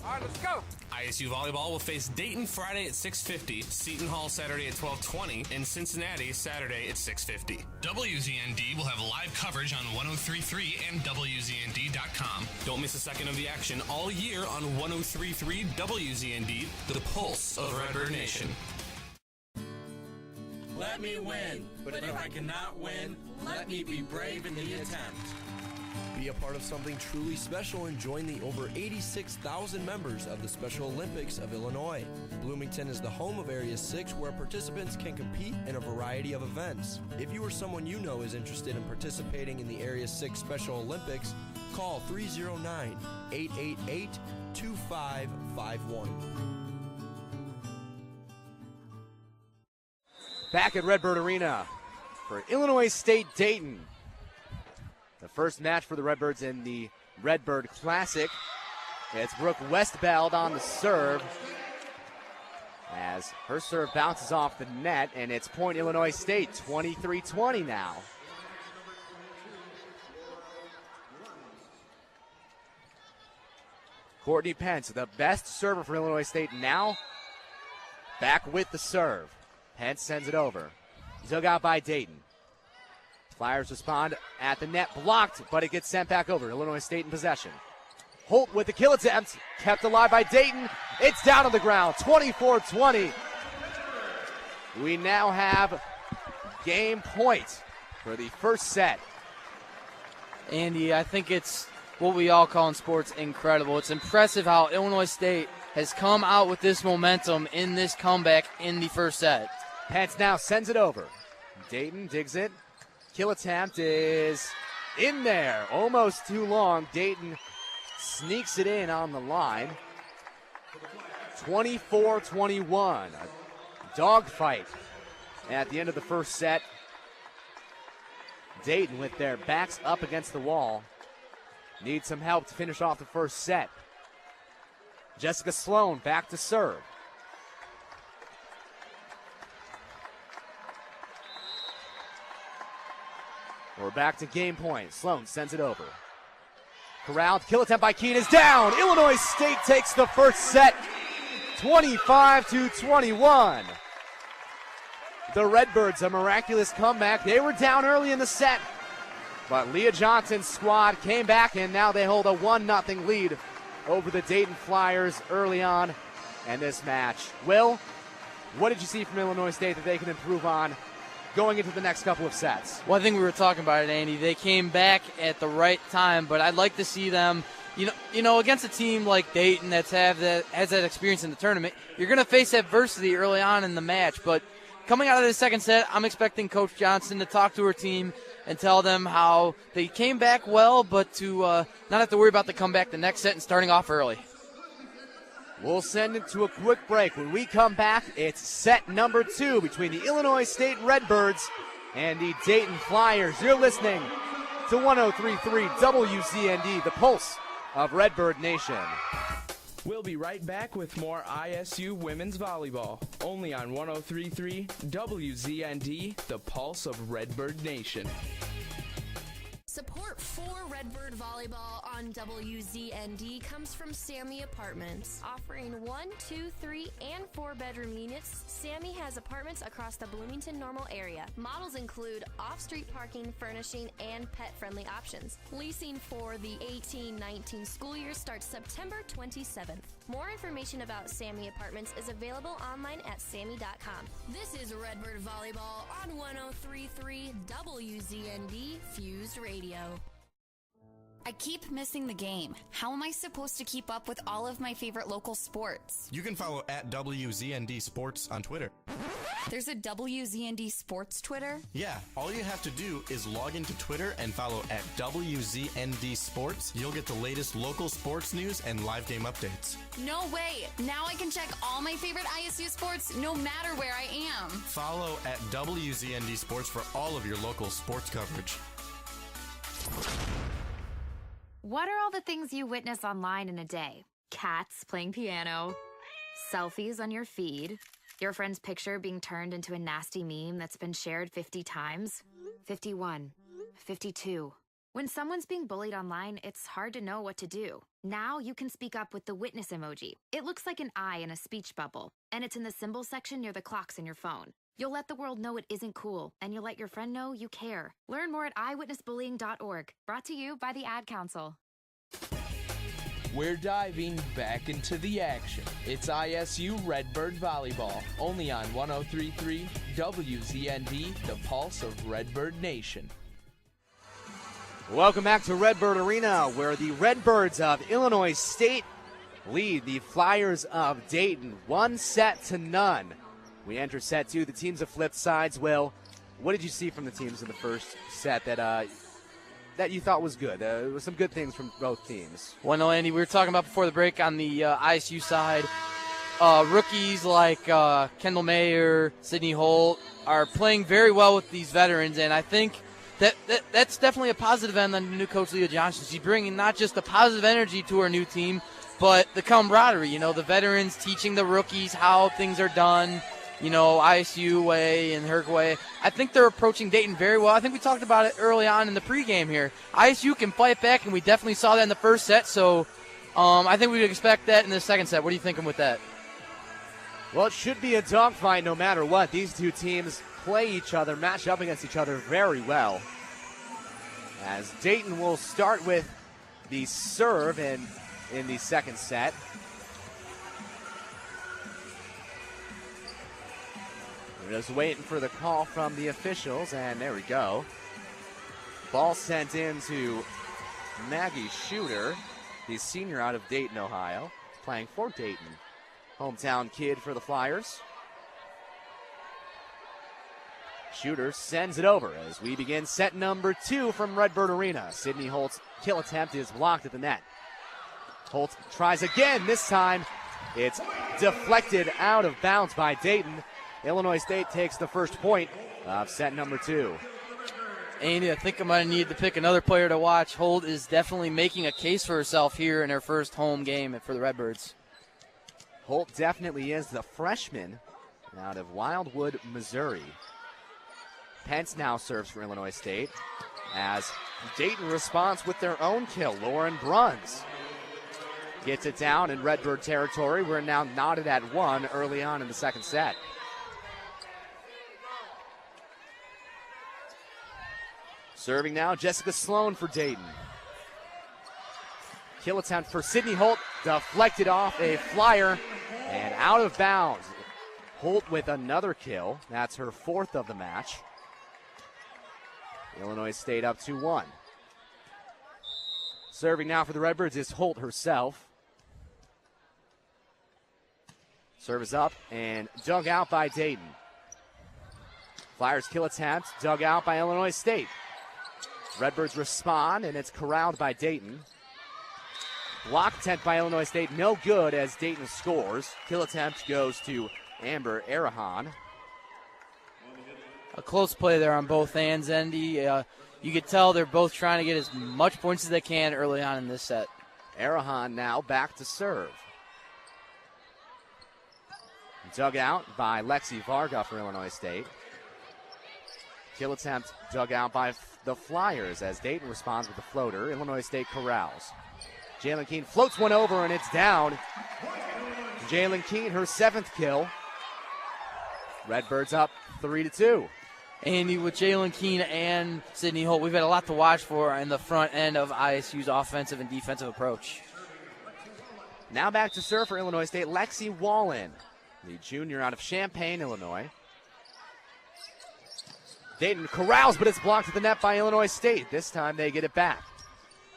S5: All right, let's go. ISU Volleyball will face Dayton Friday at 6:50, Seton Hall Saturday at 12:20, and Cincinnati Saturday at 6:50. WZND will have live coverage on 103.3 and WZND.com. Don't miss a second of the action all year on 103.3 WZND, the pulse of Redbird Nation.
S11: Let me win, but if I cannot win, let me be brave in the attempt.
S12: Be a part of something truly special and join the over 86,000 members of the Special Olympics of Illinois. Bloomington is the home of Area 6 where participants can compete in a variety of events. If you or someone you know is interested in participating in the Area 6 Special Olympics, call 309-888-2551.
S7: Back at Redbird Arena for Illinois State Dayton. The first match for the Redbirds in the Redbird Classic. It's Brooke Westbeld on the serve as her serve bounces off the net, and it's point Illinois State, 23-20 now. Courtney Pence, the best server for Illinois State, now back with the serve. Pence sends it over. Dug out by Dayton. Flyers respond at the net, blocked, but it gets sent back over. Illinois State in possession. Holt with the kill attempt, kept alive by Dayton. It's down on the ground, 24-20. We now have game point for the first set.
S8: Andy, I think it's what we all call in sports incredible. It's impressive how Illinois State has come out with this momentum in this comeback in the first set.
S7: Pence now sends it over. Dayton digs it. Kill attempt is in there. Almost too long. Dayton sneaks it in on the line. 24-21. A dogfight at the end of the first set. Dayton with their backs up against the wall. Need some help to finish off the first set. Jessica Sloan back to serve. We're back to game point. Sloan sends it over. Corralled, kill attempt by Keene is down. Illinois State takes the first set, 25-21. The Redbirds, a miraculous comeback. They were down early in the set, but Leah Johnson's squad came back, and now they hold a 1-0 lead over the Dayton Flyers early on in this match. Will, what did you see from Illinois State that they can improve on going into the next couple of sets?
S8: Well, I think we were talking about it, Andy. They came back at the right time, but I'd like to see them, you know, against a team like Dayton has that experience in the tournament. You're going to face adversity early on in the match, but coming out of the second set, I'm expecting Coach Johnson to talk to her team and tell them how they came back well, but to not have to worry about the comeback the next set and starting off early.
S7: We'll send it to a quick break. When we come back, it's set number 2 between the Illinois State Redbirds and the Dayton Flyers. You're listening to 103.3 WZND, the pulse of Redbird Nation.
S2: We'll be right back with more ISU women's volleyball, only on 103.3 WZND, the pulse of Redbird Nation.
S9: Support for Redbird Volleyball on WZND comes from Sammy Apartments. Offering 1, 2, 3, and 4-bedroom units, Sammy has apartments across the Bloomington-Normal area. Models include off-street parking, furnishing, and pet-friendly options. Leasing for the 18-19 school year starts September 27th. More information about Sammy Apartments is available online at sammy.com. This is Redbird Volleyball on 103.3 WZND Fuse Radio.
S6: I keep missing the game. How am I supposed to keep up with all of my favorite local sports?
S13: You can follow at WZND Sports on Twitter.
S6: There's a WZND Sports Twitter?
S13: Yeah, all you have to do is log into Twitter and follow at WZND Sports. You'll get the latest local sports news and live game updates.
S6: No way! Now I can check all my favorite ISU sports no matter where I am.
S13: Follow at WZND Sports for all of your local sports coverage.
S14: What are all the things you witness online in a day? Cats playing piano, selfies on your feed, your friend's picture being turned into a nasty meme that's been shared 50 times, 51, 52. When someone's being bullied online, it's hard to know what to do. Now you can speak up with the witness emoji. It looks like an eye in a speech bubble, and it's in the symbol section near the clocks in your phone. You'll let the world know it isn't cool, and you'll let your friend know you care. Learn more at eyewitnessbullying.org. Brought to you by the Ad Council.
S2: We're diving back into the action. It's ISU Redbird Volleyball, only on 103.3 WZND, the pulse of Redbird Nation.
S7: Welcome back to Redbird Arena, where the Redbirds of Illinois State lead the Flyers of Dayton 1-0. We enter set 2. The teams have flipped sides. Will, what did you see from the teams in the first set that you thought was good? There was some good things from both teams.
S8: Well, no, Andy, we were talking about before the break on the ISU side. Rookies like Kendall Mayer, Sydney Holt are playing very well with these veterans, and I think that's definitely a positive end on the new coach, Leah Johnson. She's bringing not just the positive energy to her new team, but the camaraderie. You know, the veterans teaching the rookies how things are done. You know, ISU way and her way. I think they're approaching Dayton very well. I think we talked about it early on in the pregame here. ISU can fight back, and we definitely saw that in the first set. So I think we would expect that in the second set. What are you thinking with that?
S7: Well, it should be a dogfight no matter what. These two teams play each other, match up against each other very well. As Dayton will start with the serve in the second set. We're just waiting for the call from the officials, and there we go. Ball sent in to Maggie Shooter, the senior out of Dayton, Ohio, playing for Dayton. Hometown kid for the Flyers. Shooter sends it over as we begin set number 2 from Redbird Arena. Sydney Holt's kill attempt is blocked at the net. Holt tries again. This time it's deflected out of bounds by Dayton. Illinois State takes the first point of set number 2.
S8: Andy, I think I'm going to need to pick another player to watch. Holt is definitely making a case for herself here in her first home game for the Redbirds.
S7: Holt definitely is the freshman out of Wildwood, Missouri. Pence now serves for Illinois State as Dayton responds with their own kill. Lauren Bruns gets it down in Redbird territory. We're now knotted at 1 early on in the second set. Serving now, Jessica Sloan for Dayton. Kill attempt for Sydney Holt, deflected off a flyer and out of bounds. Holt with another kill. That's her 4th of the match. Illinois State up 2-1. Serving now for the Redbirds is Holt herself. Serve is up and dug out by Dayton. Flyers kill attempt, dug out by Illinois State. Redbirds respond, and it's corralled by Dayton. Block attempt by Illinois State, no good as Dayton scores. Kill attempt goes to Amber Arahan.
S8: A close play there on both ends, Andy. You could tell they're both trying to get as much points as they can early on in this set.
S7: Arahan now back to serve. Dug out by Lexi Varga for Illinois State. Kill attempt dug out by the Flyers as Dayton responds with a floater. Illinois State corrals. Jalen Keene floats one over and it's down. Jalen Keene, her 7th kill. Redbirds up 3-2.
S8: Andy, with Jalen Keene and Sydney Holt, we've had a lot to watch for in the front end of ISU's offensive and defensive approach.
S7: Now back to serve for Illinois State, Lexi Wallen, the junior out of Champaign, Illinois. Dayton corrals, but it's blocked at the net by Illinois State. This time they get it back.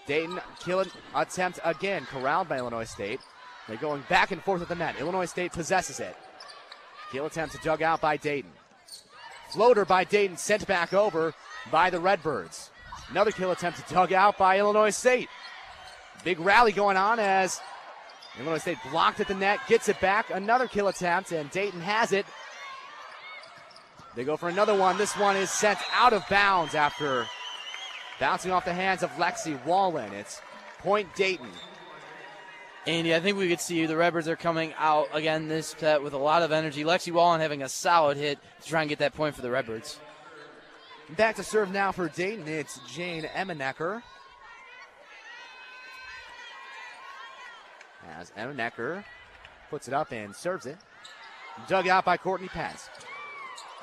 S7: Dayton kill attempt again, corralled by Illinois State. They're going back and forth at the net. Illinois State possesses it. Kill attempt dug out by Dayton. Floater by Dayton sent back over by the Redbirds. Another kill attempt dug out by Illinois State. Big rally going on as Illinois State blocked at the net, gets it back. Another kill attempt, and Dayton has it. They go for another one. This one is sent out of bounds after bouncing off the hands of Lexi Wallen. It's point Dayton.
S8: Andy, I think we could see the Redbirds are coming out again this set with a lot of energy. Lexi Wallen having a solid hit to try and get that point for the Redbirds.
S7: Back to serve now for Dayton. It's Jane Emmenecker. As Emmenecker puts it up and serves it. Dug out by Courtney Pence.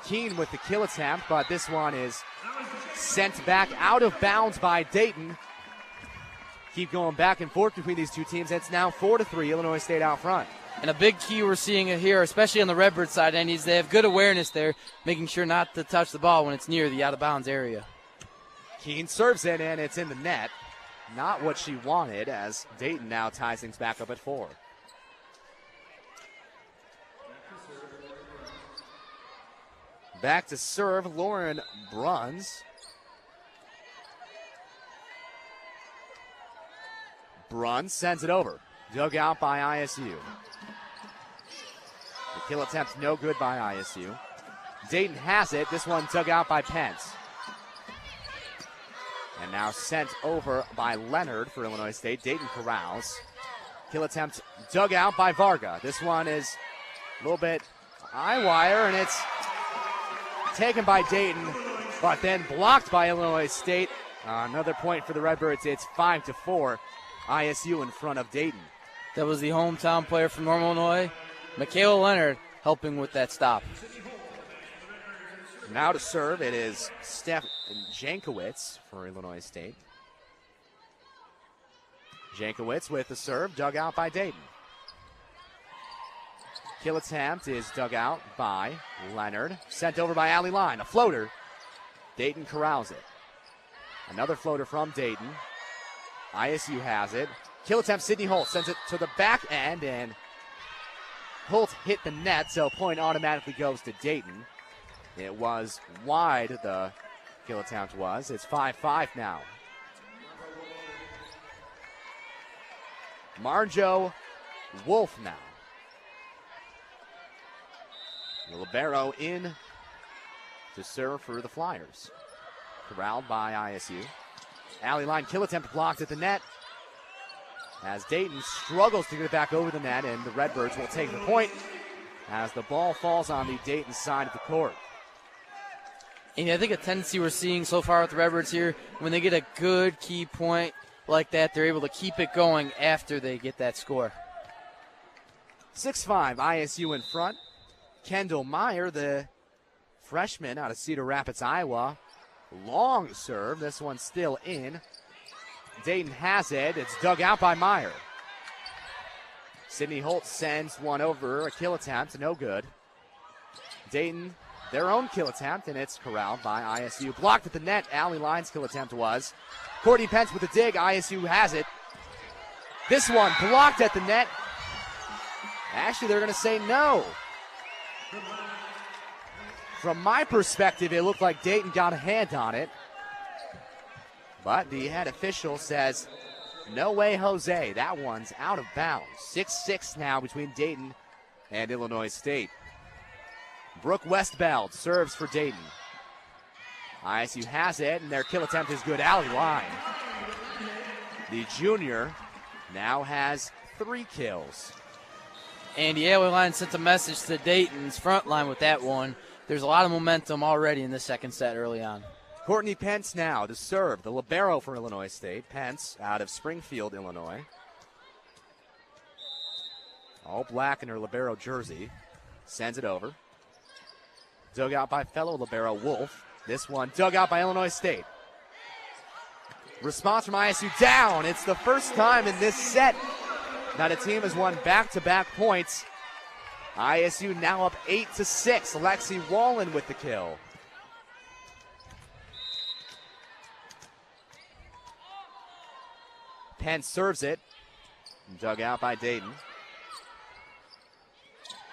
S7: Keene with the kill attempt, but this one is sent back out of bounds by Dayton. Keep going back and forth between these two teams. It's now 4-3, Illinois State out front.
S8: And a big key we're seeing here, especially on the Redbird side, Andy, is they have good awareness there, making sure not to touch the ball when it's near the out-of-bounds area.
S7: Keene serves it, and it's in the net. Not what she wanted, as Dayton now ties things back up at 4. Back to serve, Lauren Bruns. Bruns sends it over. Dug out by ISU. The kill attempt no good by ISU. Dayton has it. This one dug out by Pence. And now sent over by Leonard for Illinois State. Dayton corrals. Kill attempt dug out by Varga. This one is a little bit eye wire, and it's taken by Dayton, but then blocked by Illinois State. Another point for the Redbirds. It's 5-4. ISU in front of Dayton.
S8: That was the hometown player from Normal, Illinois, Michaela Leonard, helping with that stop.
S7: Now to serve, it is Steph Jankowitz for Illinois State. Jankowitz with the serve, dug out by Dayton. Kill attempt is dug out by Leonard. Sent over by Allie Line. A floater. Dayton corrals it. Another floater from Dayton. ISU has it. Kill attempt, Sydney Holt sends it to the back end, and Holt hit the net, so point automatically goes to Dayton. It was wide, the kill attempt was. It's 5-5 now. Marjo Wolf now. The libero in to serve for the Flyers. Corralled by ISU. Alley line kill attempt blocked at the net. As Dayton struggles to get it back over the net, and the Redbirds will take the point as the ball falls on the Dayton side of the court.
S8: And I think a tendency we're seeing so far with the Redbirds here, when they get a good key point like that, they're able to keep it going after they get that score.
S7: 6-5, ISU in front. Kendall Meyer, the freshman out of Cedar Rapids, Iowa. Long serve. This one's still in. Dayton has it. It's dug out by Meyer. Sydney Holt sends one over. A kill attempt. No good. Dayton, their own kill attempt, and it's corralled by ISU. Blocked at the net. Alley Line's kill attempt was. Courtney Pence with a dig. ISU has it. This one blocked at the net. Actually, they're going to say no. From my perspective, it looked like Dayton got a hand on it. But the head official says, no way, Jose. That one's out of bounds. 6-6 now between Dayton and Illinois State. Brooke Westbeld serves for Dayton. ISU has it, and their kill attempt is good. Alley line. The junior now has 3 kills.
S8: And the alley line sent a message to Dayton's front line with that one. There's a lot of momentum already in the second set early on.
S7: Courtney Pence now to serve, the libero for Illinois State. Pence out of Springfield, Illinois. All black in her libero jersey. Sends it over. Dug out by fellow libero Wolf. This one dug out by Illinois State. Response from ISU down. It's the first time in this set that a team has won back-to-back points. ISU now up 8-6. Lexi Wallen with the kill. Pence serves it. Dug out by Dayton.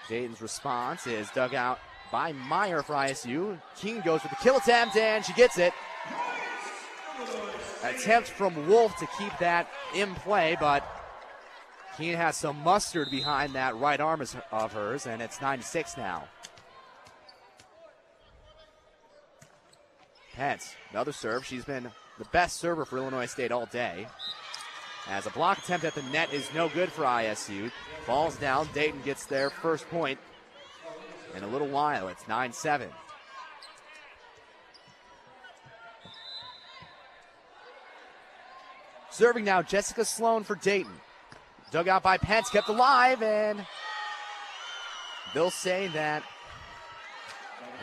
S7: Dayton's response is dug out by Meyer for ISU. King goes for the kill attempt, and she gets it. Attempt from Wolf to keep that in play, but Keene has some mustard behind that right arm of hers, and it's 9-6 now. Pence, another serve. She's been the best server for Illinois State all day. As a block attempt at the net is no good for ISU. Falls down. Dayton gets their first point in a little while. It's 9-7. Serving now, Jessica Sloan for Dayton. Dug out by Pence, kept alive, and they'll say that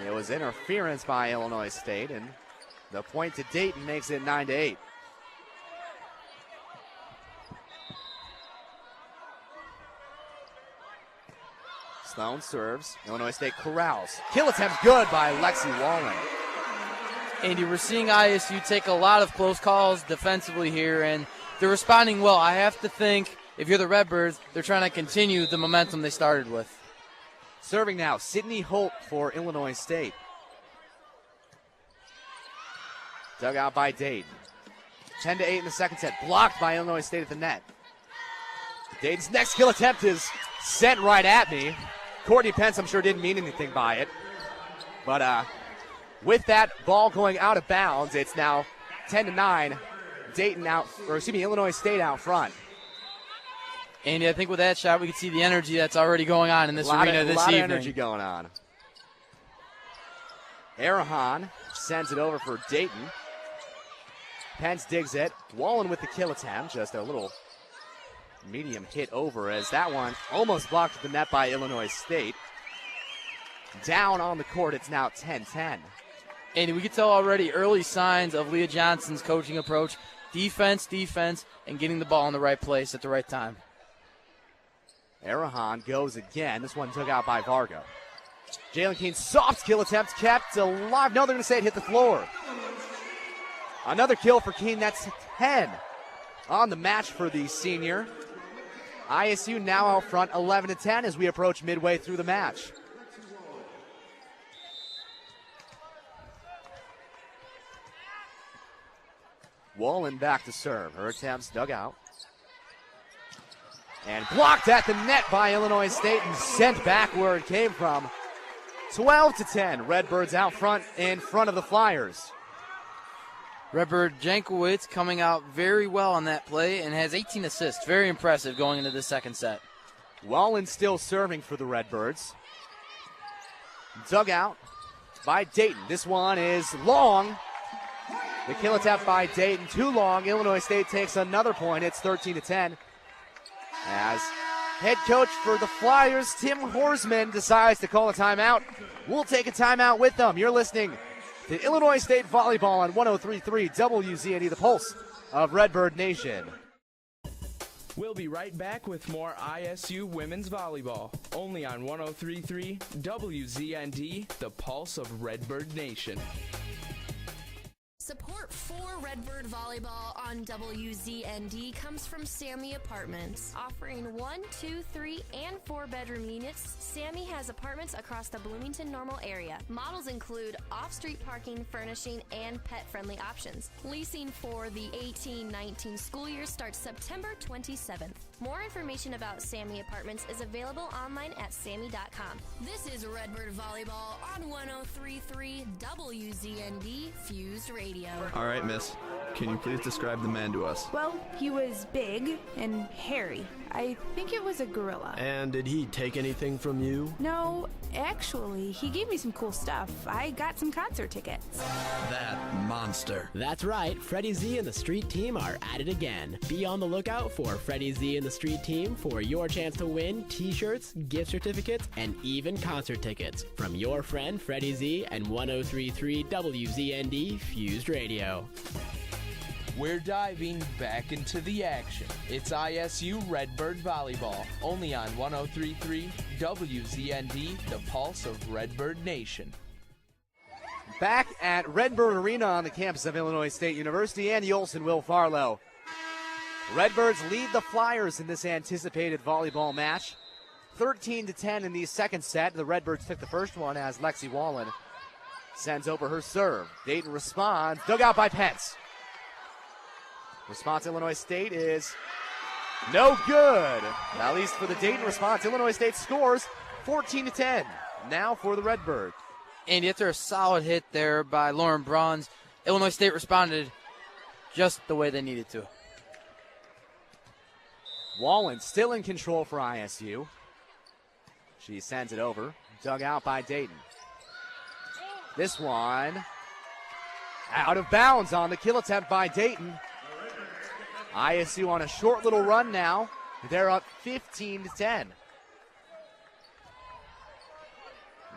S7: it was interference by Illinois State, and the point to Dayton makes it 9-8. Sloan serves. Illinois State corrals. Kill attempt good by Lexi Wallen.
S8: Andy, we're seeing ISU take a lot of close calls defensively here, and they're responding well. I have to think, if you're the Redbirds, they're trying to continue the momentum they started with.
S7: Serving now, Sydney Holt for Illinois State. Dug out by Dayton. 10-8 in the second set. Blocked by Illinois State at the net. Dayton's next kill attempt is sent right at me. Courtney Pence, I'm sure, didn't mean anything by it. But with that ball going out of bounds, it's now 10-9. Dayton out, or excuse me, Illinois State out front.
S8: Andy, I think with that shot, we can see the energy that's already going on in this arena this evening. A lot of
S7: energy going on. Arahan sends it over for Dayton. Pence digs it. Wallen with the kill attempt. Just a little medium hit over as that one almost blocked the net by Illinois State. Down on the court, it's now 10-10.
S8: Andy, we can tell already early signs of Leah Johnson's coaching approach. Defense, and getting the ball in the right place at the right time.
S7: Arahan goes again. This one took out by Varga. Jalen Keene, soft kill attempt, kept alive. No, they're going to say it hit the floor. Another kill for Keene. That's 10 on the match for the senior. ISU now out front 11-10 as we approach midway through the match. Wallen back to serve. Her attempts dug out. And blocked at the net by Illinois State and sent back where it came from. 12-10, Redbirds out front in front of the Flyers.
S8: Redbird Jankowicz coming out very well on that play and has 18 assists. Very impressive going into the second set.
S7: Wallen still serving for the Redbirds. Dug out by Dayton. This one is long. The kill attempt by Dayton, too long. Illinois State takes another point. It's 13-10. As head coach for the Flyers, Tim Horsman, decides to call a timeout. We'll take a timeout with them. You're listening to Illinois State Volleyball on 103.3 WZND, the pulse of Redbird Nation.
S2: We'll be right back with more ISU women's volleyball, only on 103.3 WZND, the pulse of Redbird Nation.
S9: Support for Redbird Volleyball on WZND comes from Sammy Apartments. Offering 1, 2, 3, and 4 bedroom units, Sammy has apartments across the Bloomington-Normal area. Models include off-street parking, furnishing, and pet-friendly options. Leasing for the 18-19 school year starts September 27th. More information about Sammy Apartments is available online at sammy.com. This is Redbird Volleyball on 103.3 WZND Fused Radio.
S15: All right, miss. Can you please describe the man to us?
S16: Well, he was big and hairy. I think it was a gorilla.
S17: And did he take anything from you?
S16: No, actually, he gave me some cool stuff. I got some concert tickets.
S15: That monster.
S24: That's right. Freddie Z and the Street Team are at it again. Be on the lookout for Freddie Z and the Street Team for your chance to win t-shirts, gift certificates, and even concert tickets from your friend Freddie Z and 103.3 WZND Fused Radio.
S2: We're diving back into the action. It's ISU Redbird Volleyball, only on 103.3 WZND, the pulse of Redbird Nation.
S7: Back at Redbird Arena on the campus of Illinois State University, Andy Olson, Will Farlow. Redbirds lead the Flyers in this anticipated volleyball match. 13-10 in the second set. The Redbirds took the first one as Lexi Wallen sends over her serve. Dayton responds, dug out by Pence. Response Illinois State is no good. At least for the Dayton response, Illinois State scores 14-10. Now for the Redbirds.
S8: And after a solid hit there by Lauren Bruns, Illinois State responded just the way they needed to.
S7: Wallen still in control for ISU. She sends it over, dug out by Dayton. This one out of bounds on the kill attempt by Dayton. ISU on a short little run now. They're up 15-10.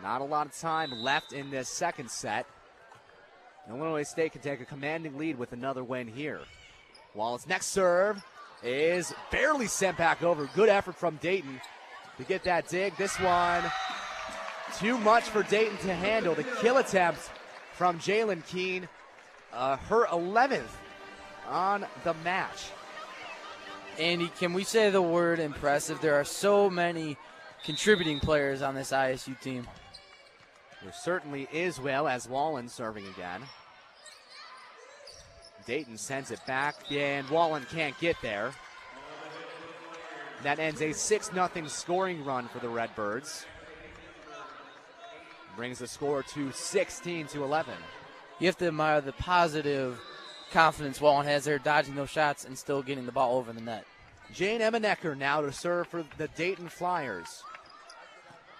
S7: Not a lot of time left in this second set. Illinois State can take a commanding lead with another win here. Wallen's next serve is barely sent back over. Good effort from Dayton to get that dig. This one too much for Dayton to handle. The kill attempt from Jalen Keene, her 11th on the match.
S8: Andy, can we say the word impressive? There are so many contributing players on this ISU team.
S7: There certainly is, Will, as Wallen serving again. Dayton sends it back, and Wallen can't get there. That ends a 6-0 scoring run for the Redbirds. Brings the score to 16-11.
S8: You have to admire the positive confidence Wallen has there, dodging those shots and still getting the ball over the net.
S7: Jane Emanecker now to serve for the Dayton Flyers.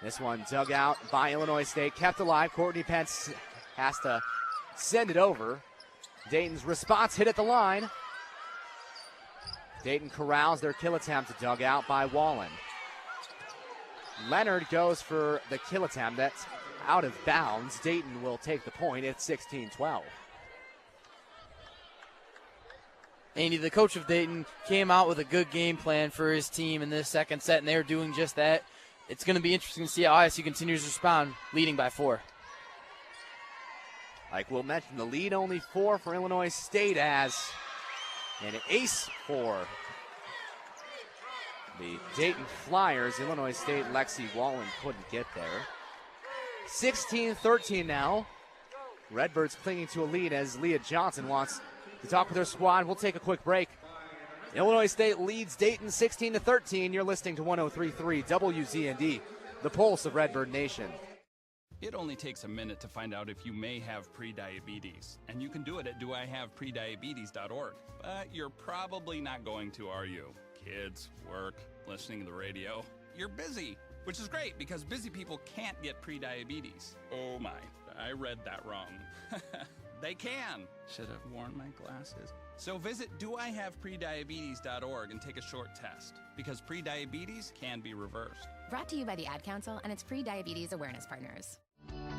S7: This one dug out by Illinois State, kept alive. Courtney Pence has to send it over. Dayton's response hit at the line. Dayton corrals their kill attempt, dug out by Wallen. Leonard goes for the kill attempt. That's out of bounds. Dayton will take the point. It's 16-12.
S8: Andy, the coach of Dayton, came out with a good game plan for his team in this second set, and they're doing just that. It's going to be interesting to see how ISU continues to respond, leading by 4.
S7: Like we'll mention, the lead only 4 for Illinois State as an ace for the Dayton Flyers. Illinois State, Lexi Wallen couldn't get there. 16-13 now. Redbirds clinging to a lead as Leah Johnson wants to talk with her squad. We'll take a quick break. Illinois State leads Dayton 16-13. You're listening to 103.3 WZND, the pulse of Redbird Nation.
S19: It only takes a minute to find out if you may have prediabetes, and you can do it at doihaveprediabetes.org. But you're probably not going to, are you? Kids, work, listening to the radio. You're busy, which is great because busy people can't get prediabetes. Oh my, I read that wrong. They can. Should have worn my glasses. So visit doihaveprediabetes.org and take a short test, because prediabetes can be reversed.
S14: Brought to you by the Ad Council and its pre-diabetes awareness partners.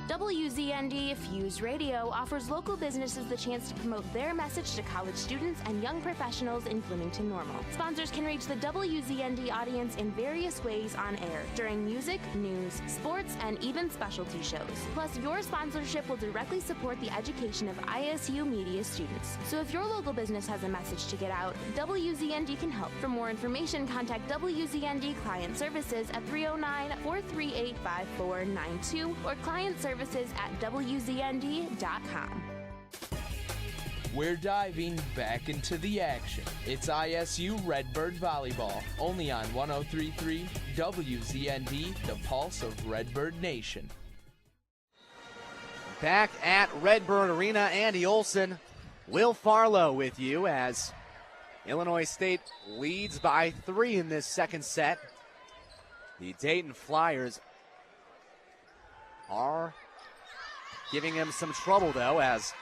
S10: WZND Fuse Radio offers local businesses the chance to promote their message to college students and young professionals in Bloomington Normal. Sponsors can reach the WZND audience in various ways on air during music, news, sports, and even specialty shows. Plus, your sponsorship will directly support the education of ISU media students. So if your local business has a message to get out, WZND can help. For more information, contact WZND Client Services at 309-438-5492 or client services at WZND.com.
S2: We're diving back into the action. It's ISU Redbird Volleyball, only on 103.3 WZND, the pulse of Redbird Nation.
S7: Back at Redbird Arena, Andy Olson, Will Farlow with you as Illinois State leads by 3 in this second set. The Dayton Flyers are giving him some trouble, though, as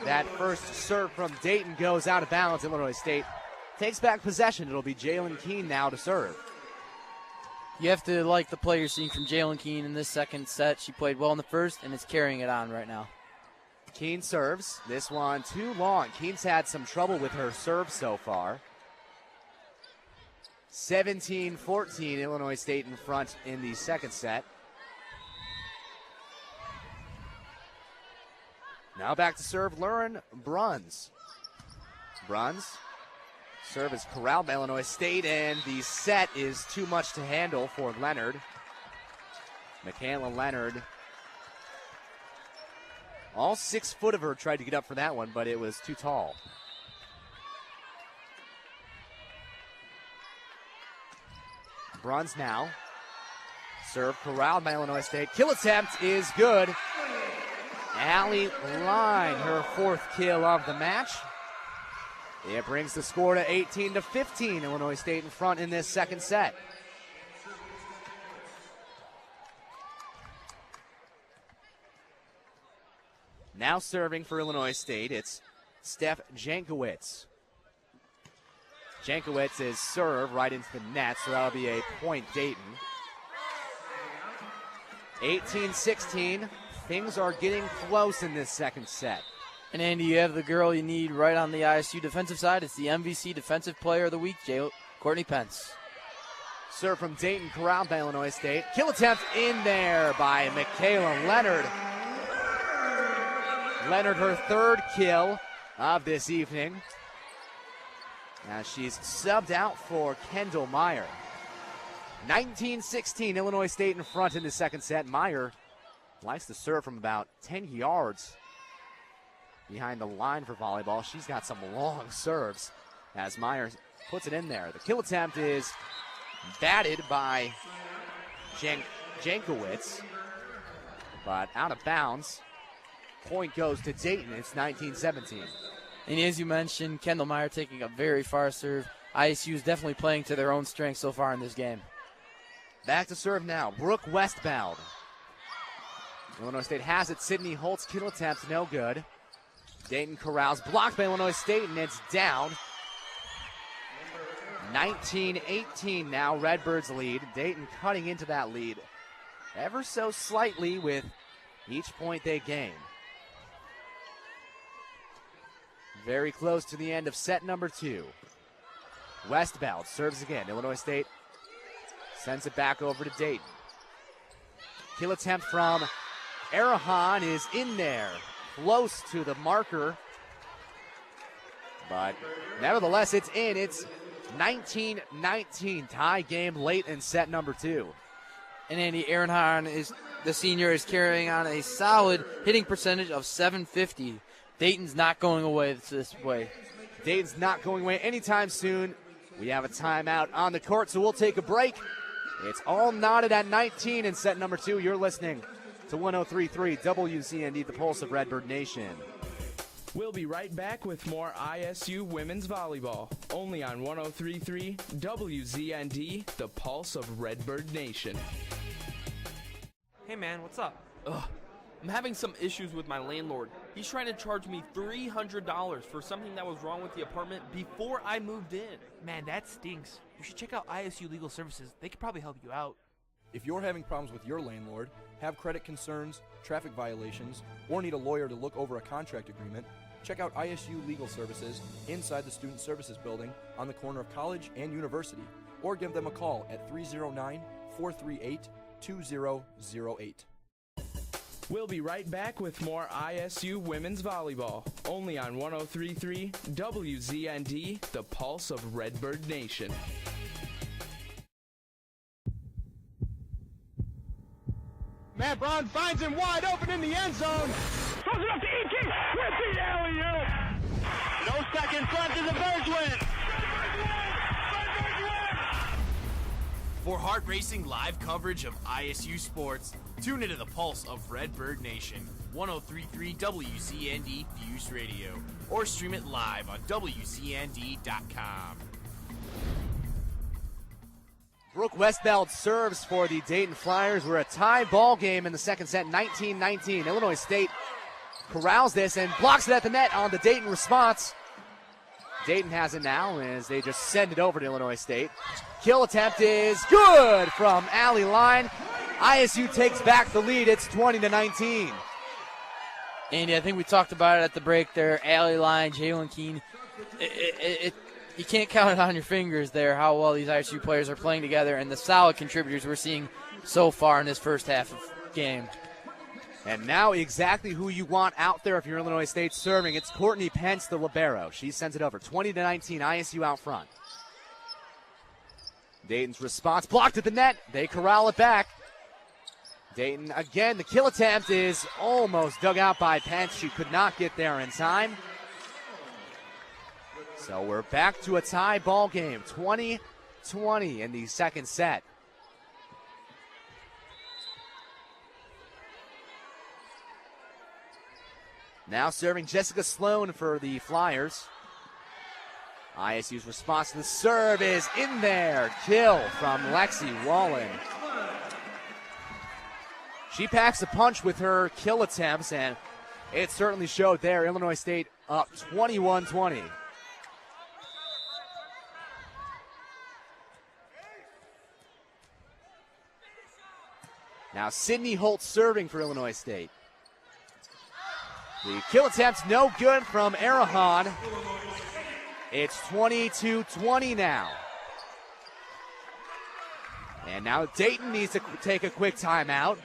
S7: that first serve from Dayton goes out of bounds. Illinois State takes back possession. It'll be Jalen Keene now to serve.
S8: You have to like the play you're seeing from Jalen Keene in this second set. She played well in the first and is carrying it on right now.
S7: Keene serves. This one too long. Keene's had some trouble with her serve so far. 17-14, Illinois State in front in the second set. Now back to serve, Lauren Bruns. Bruns, serve is corralled by Illinois State, and the set is too much to handle for Leonard. Michaela Leonard. All 6 foot of her tried to get up for that one, but it was too tall. Bruns now. Serve corralled by Illinois State. Kill attempt is good. Allie Line, her 4th kill of the match. It brings the score to 18-15. Illinois State in front in this second set. Now serving for Illinois State, it's Steph Jankowicz. Jankowicz's serve right into the net, so that'll be a point Dayton. 18-16. Things are getting close in this second set.
S8: And Andy, you have the girl you need right on the ISU defensive side. It's the MVC Defensive Player of the Week, Courtney Pence.
S7: Serve from Dayton, corralled by Illinois State. Kill attempt in there by Michaela Leonard. Leonard, her 3rd kill of this evening. Now she's subbed out for Kendall Meyer. 19-16, Illinois State in front in the second set. Meyer likes to serve from about 10 yards behind the line for volleyball. She's got some long serves as Meyer puts it in there. The kill attempt is batted by Jankowicz, but out of bounds. Point goes to Dayton. It's 19-17.
S8: And as you mentioned, Kendall Meyer taking a very far serve. ISU is definitely playing to their own strength so far in this game.
S7: Back to serve now, Brooke Westbound. Illinois State has it. Sydney Holt's kill attempt, no good. Dayton corrals, blocked by Illinois State, and it's down. 19-18 now, Redbirds lead. Dayton cutting into that lead ever so slightly with each point they gain. Very close to the end of set number 2. Westbound serves again. Illinois State sends it back over to Dayton. Kill attempt from Arahan is in there, close to the marker. But nevertheless, it's in. It's 19-19, tie game late in set number 2.
S8: And Andy, Arahan, the senior, is carrying on a solid hitting percentage of .750. Dayton's not going away this way.
S7: Dayton's not going away anytime soon. We have a timeout on the court, so we'll take a break. It's all knotted at 19 in set number 2. You're listening to 103.3 WZND, the pulse of Redbird Nation.
S2: We'll be right back with more ISU women's volleyball, only on 103.3 WZND, the pulse of Redbird Nation.
S1: Hey man, what's up? Ugh, I'm having some issues with my landlord. He's trying to charge me $300 for something that was wrong with the apartment before I moved in.
S20: Man, that stinks. You should check out ISU Legal Services. They could probably help you out.
S12: If you're having problems with your landlord, have credit concerns, traffic violations, or need a lawyer to look over a contract agreement, check out ISU Legal Services inside the Student Services Building on the corner of College and University, or give them a call at 309-438-2008.
S2: We'll be right back with more ISU women's volleyball, only on 103.3 WZND, the pulse of Redbird Nation.
S21: Matt Brown finds him wide open in the end zone. Throws it up to E.K. with the alley-oop. No second front to the Birds win.
S22: For heart-racing live coverage of ISU sports, tune into the pulse of Redbird Nation, 103.3 WZND Fuse Radio, or stream it live on WZND.com.
S7: Brooke Westbeld serves for the Dayton Flyers. We're a tie ball game in the second set, 19-19. Illinois State corrals this and blocks it at the net on the Dayton response. Dayton has it now as they just send it over to Illinois State. Kill attempt is good from alley line. ISU takes back the lead. It's 20-19.
S8: Andy, I think we talked about it at the break there. Alley line, Jalen Keene. You can't count it on your fingers there how well these ISU players are playing together and the solid contributors we're seeing so far in this first half of game.
S7: And now exactly who you want out there if you're Illinois State serving. It's Courtney Pence, the libero. She sends it over. 20-19, ISU out front. Dayton's response blocked at the net. They corral it back. Dayton again. The kill attempt is almost dug out by Pence. She could not get there in time. So we're back to a tie ball game. 20-20 in the second set. Now serving Jessica Sloan for the Flyers. ISU's response to the serve is in there. Kill from Lexi Wallen. She packs a punch with her kill attempts, and it certainly showed there. Illinois State up 21-20. Now Sydney Holt serving for Illinois State. The kill attempt's no good from Arahan. It's 22-20 now. And now Dayton needs to take a quick timeout.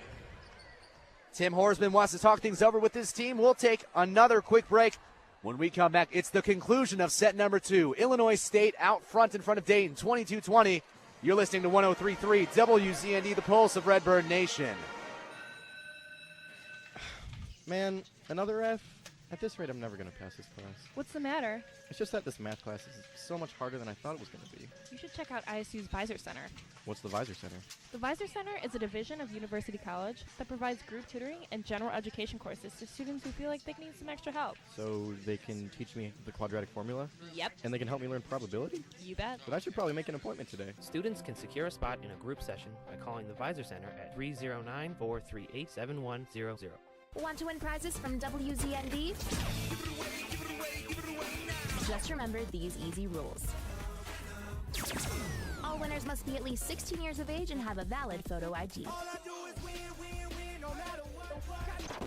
S7: Tim Horsman wants to talk things over with his team. We'll take another quick break. When we come back, it's the conclusion of set number 2. Illinois State out front in front of Dayton, 22-20. You're listening to 103.3 WZND, the pulse of Redbird Nation.
S25: Man, another F? At this rate, I'm never going to pass this class.
S26: What's the matter?
S25: It's just that this math class is so much harder than I thought it was going to be.
S26: You should check out ISU's Visor Center.
S25: What's the Visor Center?
S26: The Visor Center is a division of University College that provides group tutoring and general education courses to students who feel like they need some extra help.
S25: So they can teach me the quadratic formula?
S26: Yep.
S25: And they can help me learn probability?
S26: You bet.
S25: But I should probably make an appointment today.
S27: Students can secure a spot in a group session by calling the Visor Center at 309-438-7100.
S10: Want to win prizes from WZND? Just remember these easy rules. All winners must be at least 16 years of age and have a valid photo ID.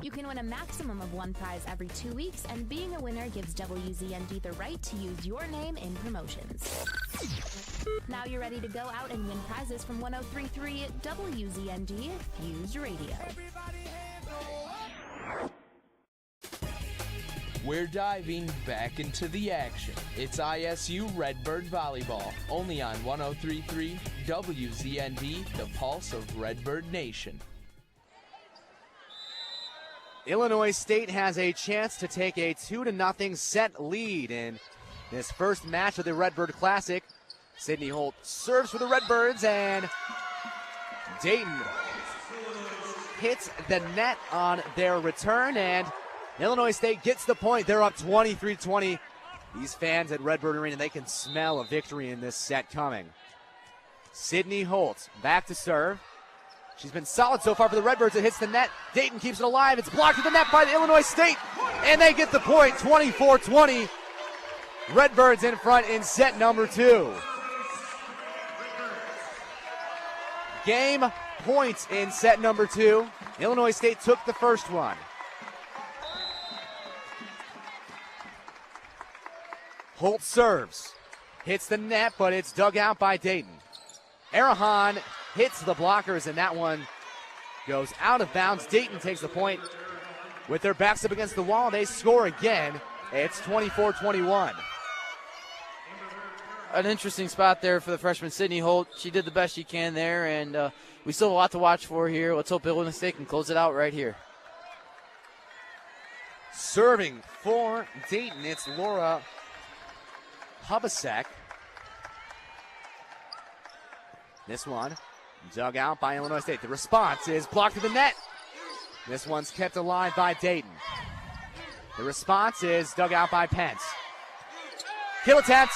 S10: You can win a maximum of one prize every 2 weeks, and being a winner gives WZND the right to use your name in promotions. Now you're ready to go out and win prizes from 103.3 WZND Fuse Radio.
S2: We're diving back into the action. It's ISU Redbird Volleyball, only on 103.3 WZND, the pulse of Redbird Nation.
S7: Illinois State has a chance to take a 2-0 set lead, and this first match of the Redbird Classic. Sydney Holt serves for the Redbirds, and Dayton hits the net on their return, and Illinois State gets the point. They're up 23-20. These fans at Redbird Arena, they can smell a victory in this set coming. Sydney Holt back to serve. She's been solid so far for the Redbirds. It hits the net. Dayton keeps it alive. It's blocked at the net by the Illinois State, and they get the point, 24-20. Redbirds in front in set number 2. Game points in set number 2. Illinois State took the first one. Holt serves, hits the net, but it's dug out by Dayton. Arahan hits the blockers, and that one goes out of bounds. Dayton takes the point. With their backs up against the wall, they score again. It's 24-21.
S8: An interesting spot there for the freshman Sydney Holt. She did the best she can there, and we still have a lot to watch for here. Let's hope Illinois State can close it out right here.
S7: Serving for Dayton, it's Laura Hubasek. This one dug out by Illinois State. The response is blocked to the net. This one's kept alive by Dayton. The response is dug out by Pence. Kill attempt.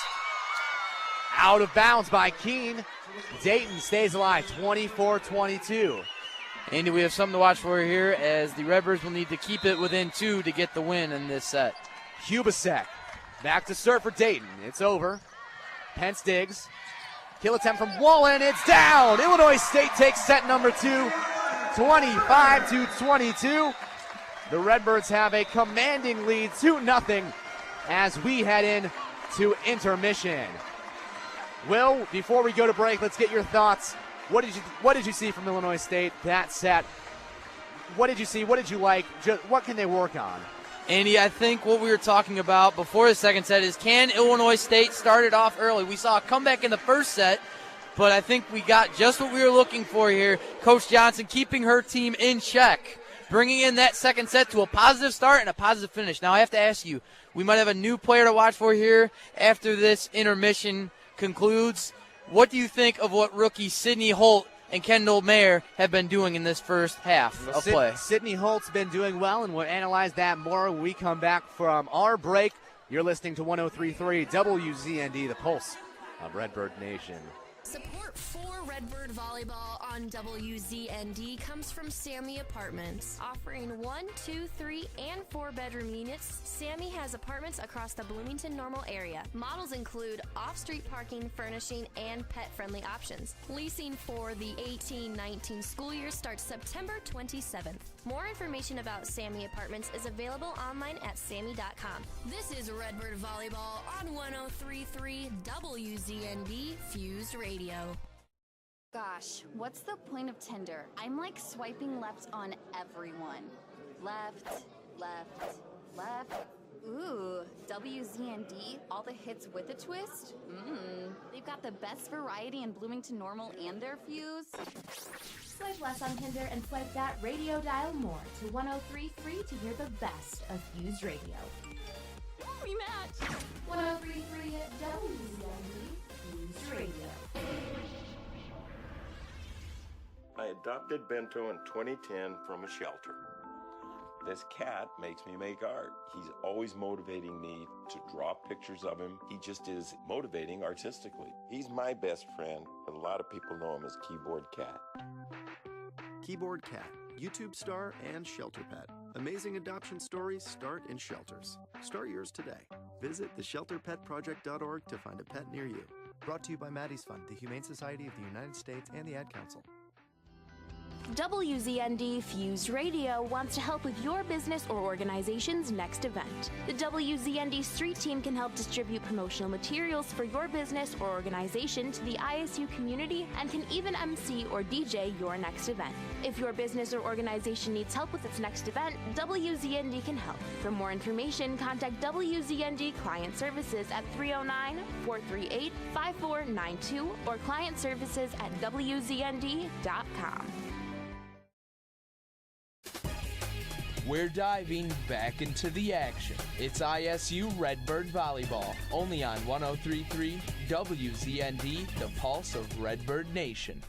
S7: Out of bounds by Keene. Dayton stays alive, 24-22.
S8: Andy, we have something to watch for here, as the Redbirds will need to keep it within 2 to get the win in this set.
S7: Hubasek back to serve for Dayton. It's over. Pence digs. Kill attempt from Wallen. It's down. Illinois State takes set number 2, 25-22. The Redbirds have a commanding lead, 2-0, as we head in to intermission. Will, before we go to break, let's get your thoughts. What did you see from Illinois State that set? What did you see? What did you like? What can they work on?
S8: Andy, I think what we were talking about before the second set is, can Illinois State start it off early? We saw a comeback in the first set, but I think we got just what we were looking for here. Coach Johnson keeping her team in check, bringing in that second set to a positive start and a positive finish. Now I have to ask you, we might have a new player to watch for here after this intermission concludes. What do you think of what rookie Sydney Holt and Kendall Mayer have been doing in this first half of play?
S7: Sydney Holt's been doing well, and we'll analyze that more when we come back from our break. You're listening to 103.3 WZND, the pulse of Redbird Nation.
S9: Support for Redbird Volleyball on WZND comes from Sammy Apartments. Offering 1, 2, 3, and 4 bedroom units, Sammy has apartments across the Bloomington-Normal area. Models include off-street parking, furnishing, and pet-friendly options. Leasing for the 18-19 school year starts September 27th. More information about Sammy Apartments is available online at sammy.com. This is Redbird Volleyball on 103.3 WZND Fused Radio.
S3: Gosh, what's the point of Tinder? I'm like swiping left on everyone. Left, left, left. Ooh, WZND, all the hits with a twist? They've got the best variety in Bloomington Normal and their Fuse.
S10: Swipe less on Tinder and swipe that radio dial more to 103.3 to hear the best of Fused Radio.
S3: Rematch!
S10: 103.3 at WZND Fused Radio.
S4: I adopted Bento in 2010 from a shelter. This cat makes me make art. He's always motivating me to draw pictures of him. He just is motivating artistically. He's my best friend. A lot of people know him as Keyboard Cat.
S15: Keyboard Cat, YouTube star and shelter pet. Amazing adoption stories start in shelters. Start yours today. Visit theshelterpetproject.org to find a pet near you.
S5: Brought to you by Maddie's Fund, the Humane Society of the United States, and the Ad Council.
S10: WZND Fused Radio wants to help with your business or organization's next event. The WZND Street Team can help distribute promotional materials for your business or organization to the ISU community and can even MC or DJ your next event. If your business or organization needs help with its next event, WZND can help. For more information, contact WZND Client Services at 309-438-5492 or clientservices at WZND.com.
S2: We're diving back into the action. It's ISU Redbird Volleyball, only on 103.3 WZND, the pulse of Redbird Nation.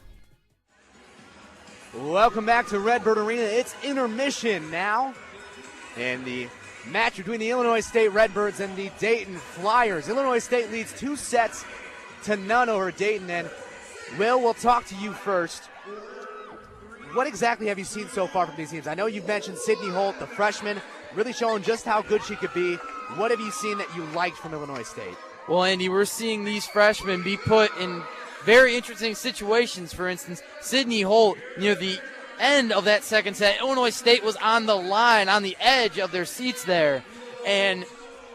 S7: Welcome back to Redbird Arena. It's intermission now. And the match between the Illinois State Redbirds and the Dayton Flyers. Illinois State leads 2-0 over Dayton. And Will, we'll talk to you first. What exactly have you seen so far from these teams? I know you've mentioned Sydney Holt, the freshman, really showing just how good she could be. What have you seen that you liked from Illinois State?
S8: Well, Andy, we're seeing these freshmen be put in very interesting situations. For instance, Sydney Holt, near the end of that second set, Illinois State was on the line, on the edge of their seats there. And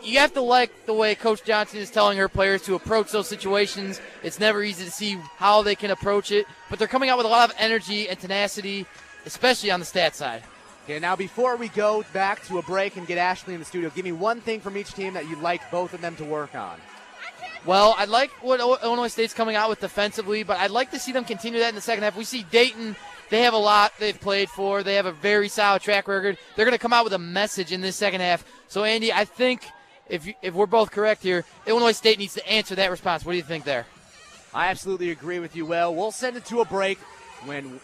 S8: you have to like the way Coach Johnson is telling her players to approach those situations. It's never easy to see how they can approach it, but they're coming out with a lot of energy and tenacity, especially on the stat side.
S7: Okay, now before we go back to a break and get Ashley in the studio, give me one thing from each team that you'd like both of them to work on.
S8: Well, I like what Illinois State's coming out with defensively, but I'd like to see them continue that in the second half. We see Dayton, they have a lot they've played for. They have a very solid track record. They're going to come out with a message in this second half. So, Andy, I think if we're both correct here, Illinois State needs to answer that response. What do you think there?
S7: I absolutely agree with you, Will. We'll send it to a break. When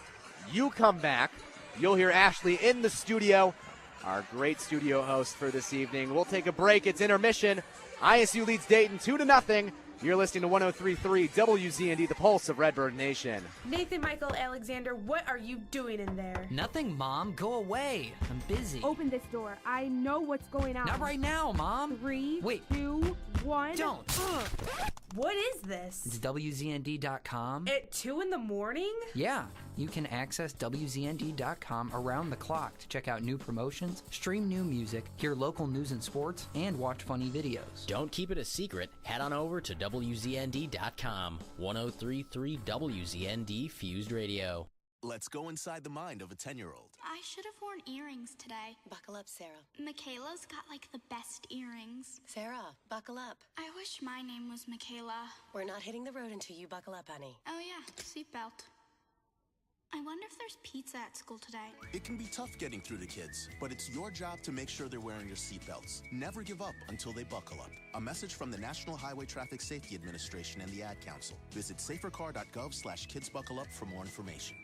S7: you come back, you'll hear Ashley in the studio, our great studio host for this evening. We'll take a break. It's intermission. ISU leads Dayton 2-0. You're listening to 103.3 WZND, the pulse of Redbird Nation.
S6: Nathan Michael Alexander, what are you doing in there?
S11: Nothing, Mom. Go away. I'm busy.
S6: Open this door. I know what's going on.
S11: Not right now, Mom.
S6: 3,
S11: Wait.
S6: 2, 1.
S11: Don't.
S6: What is this?
S11: It's WZND.com.
S6: At 2 in the morning?
S11: Yeah. You can access WZND.com around the clock to check out new promotions, stream new music, hear local news and sports, and watch funny videos.
S13: Don't keep it a secret. Head on over to WZND.com. 103.3 WZND Fused Radio.
S16: Let's go inside the mind of a 10-year-old.
S17: I should have worn earrings today.
S18: Buckle up, Sarah.
S17: Michaela's got like the best earrings.
S18: Sarah, buckle up.
S17: I wish my name was Michaela.
S18: We're not hitting the road until you buckle up, honey.
S17: Oh yeah, seatbelt. I wonder if there's pizza at school today.
S16: It can be tough getting through to kids, but it's your job to make sure they're wearing your seatbelts. Never give up until they buckle up. A message from the National Highway Traffic Safety Administration and the Ad Council. Visit safercar.gov/kidsbuckleup for more information.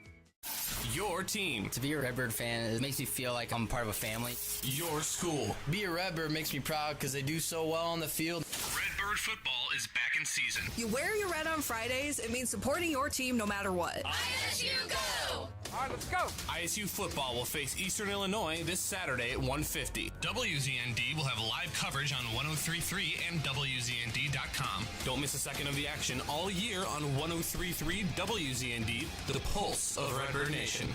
S22: Your team.
S13: To be a Redbird fan, it makes me feel like I'm part of a family.
S22: Your school.
S13: Be a Redbird makes me proud because they do so well on the field.
S22: Redbird football is back in season.
S23: You wear your red on Fridays, it means supporting your team no matter what.
S22: ISU go! All right, let's go. ISU football will face Eastern Illinois this Saturday at 1:50. WZND will have live coverage on 103.3 and WZND.com. Don't miss a second of the action all year on 103.3 WZND, the pulse of Redbird Nation.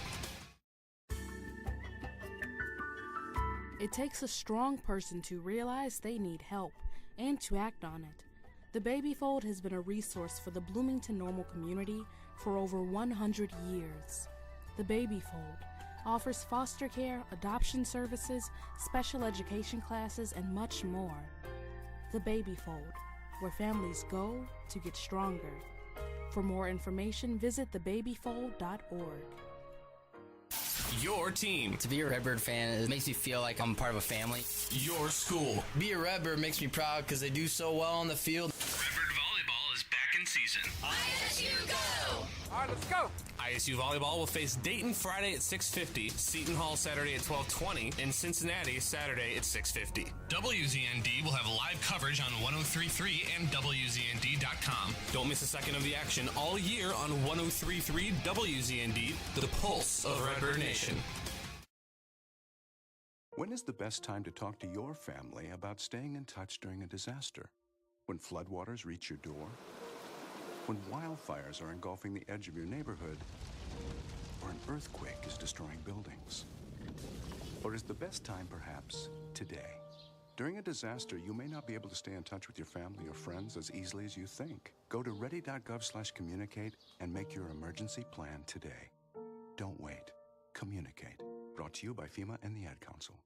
S28: It takes a strong person to realize they need help and to act on it. The Baby Fold has been a resource for the Bloomington Normal community for over 100 years. The Baby Fold offers foster care, adoption services, special education classes, and much more. The Baby Fold, where families go to get stronger. For more information, visit thebabyfold.org.
S22: Your team.
S13: To be a Redbird fan, it makes me feel like I'm part of a family.
S22: Your school.
S13: Be a Redbird makes me proud because they do so well on the field.
S22: Redbird volleyball is back in season.
S23: ISU go!
S22: All right, let's go. ISU volleyball will face Dayton Friday at 6:50, Seton Hall Saturday at 12:20, and Cincinnati Saturday at 6:50. WZND will have live coverage on 103.3 and WZND.com. Don't miss a second of the action all year on 103.3 WZND, the pulse of Redbird Nation.
S29: When is the best time to talk to your family about staying in touch during a disaster? When floodwaters reach your door? When wildfires are engulfing the edge of your neighborhood? Or an earthquake is destroying buildings? Or is the best time perhaps today? During a disaster, you may not be able to stay in touch with your family or friends as easily as you think. Go to ready.gov/communicate and make your emergency plan today. Don't wait. Communicate. Brought to you by FEMA and the Ad Council.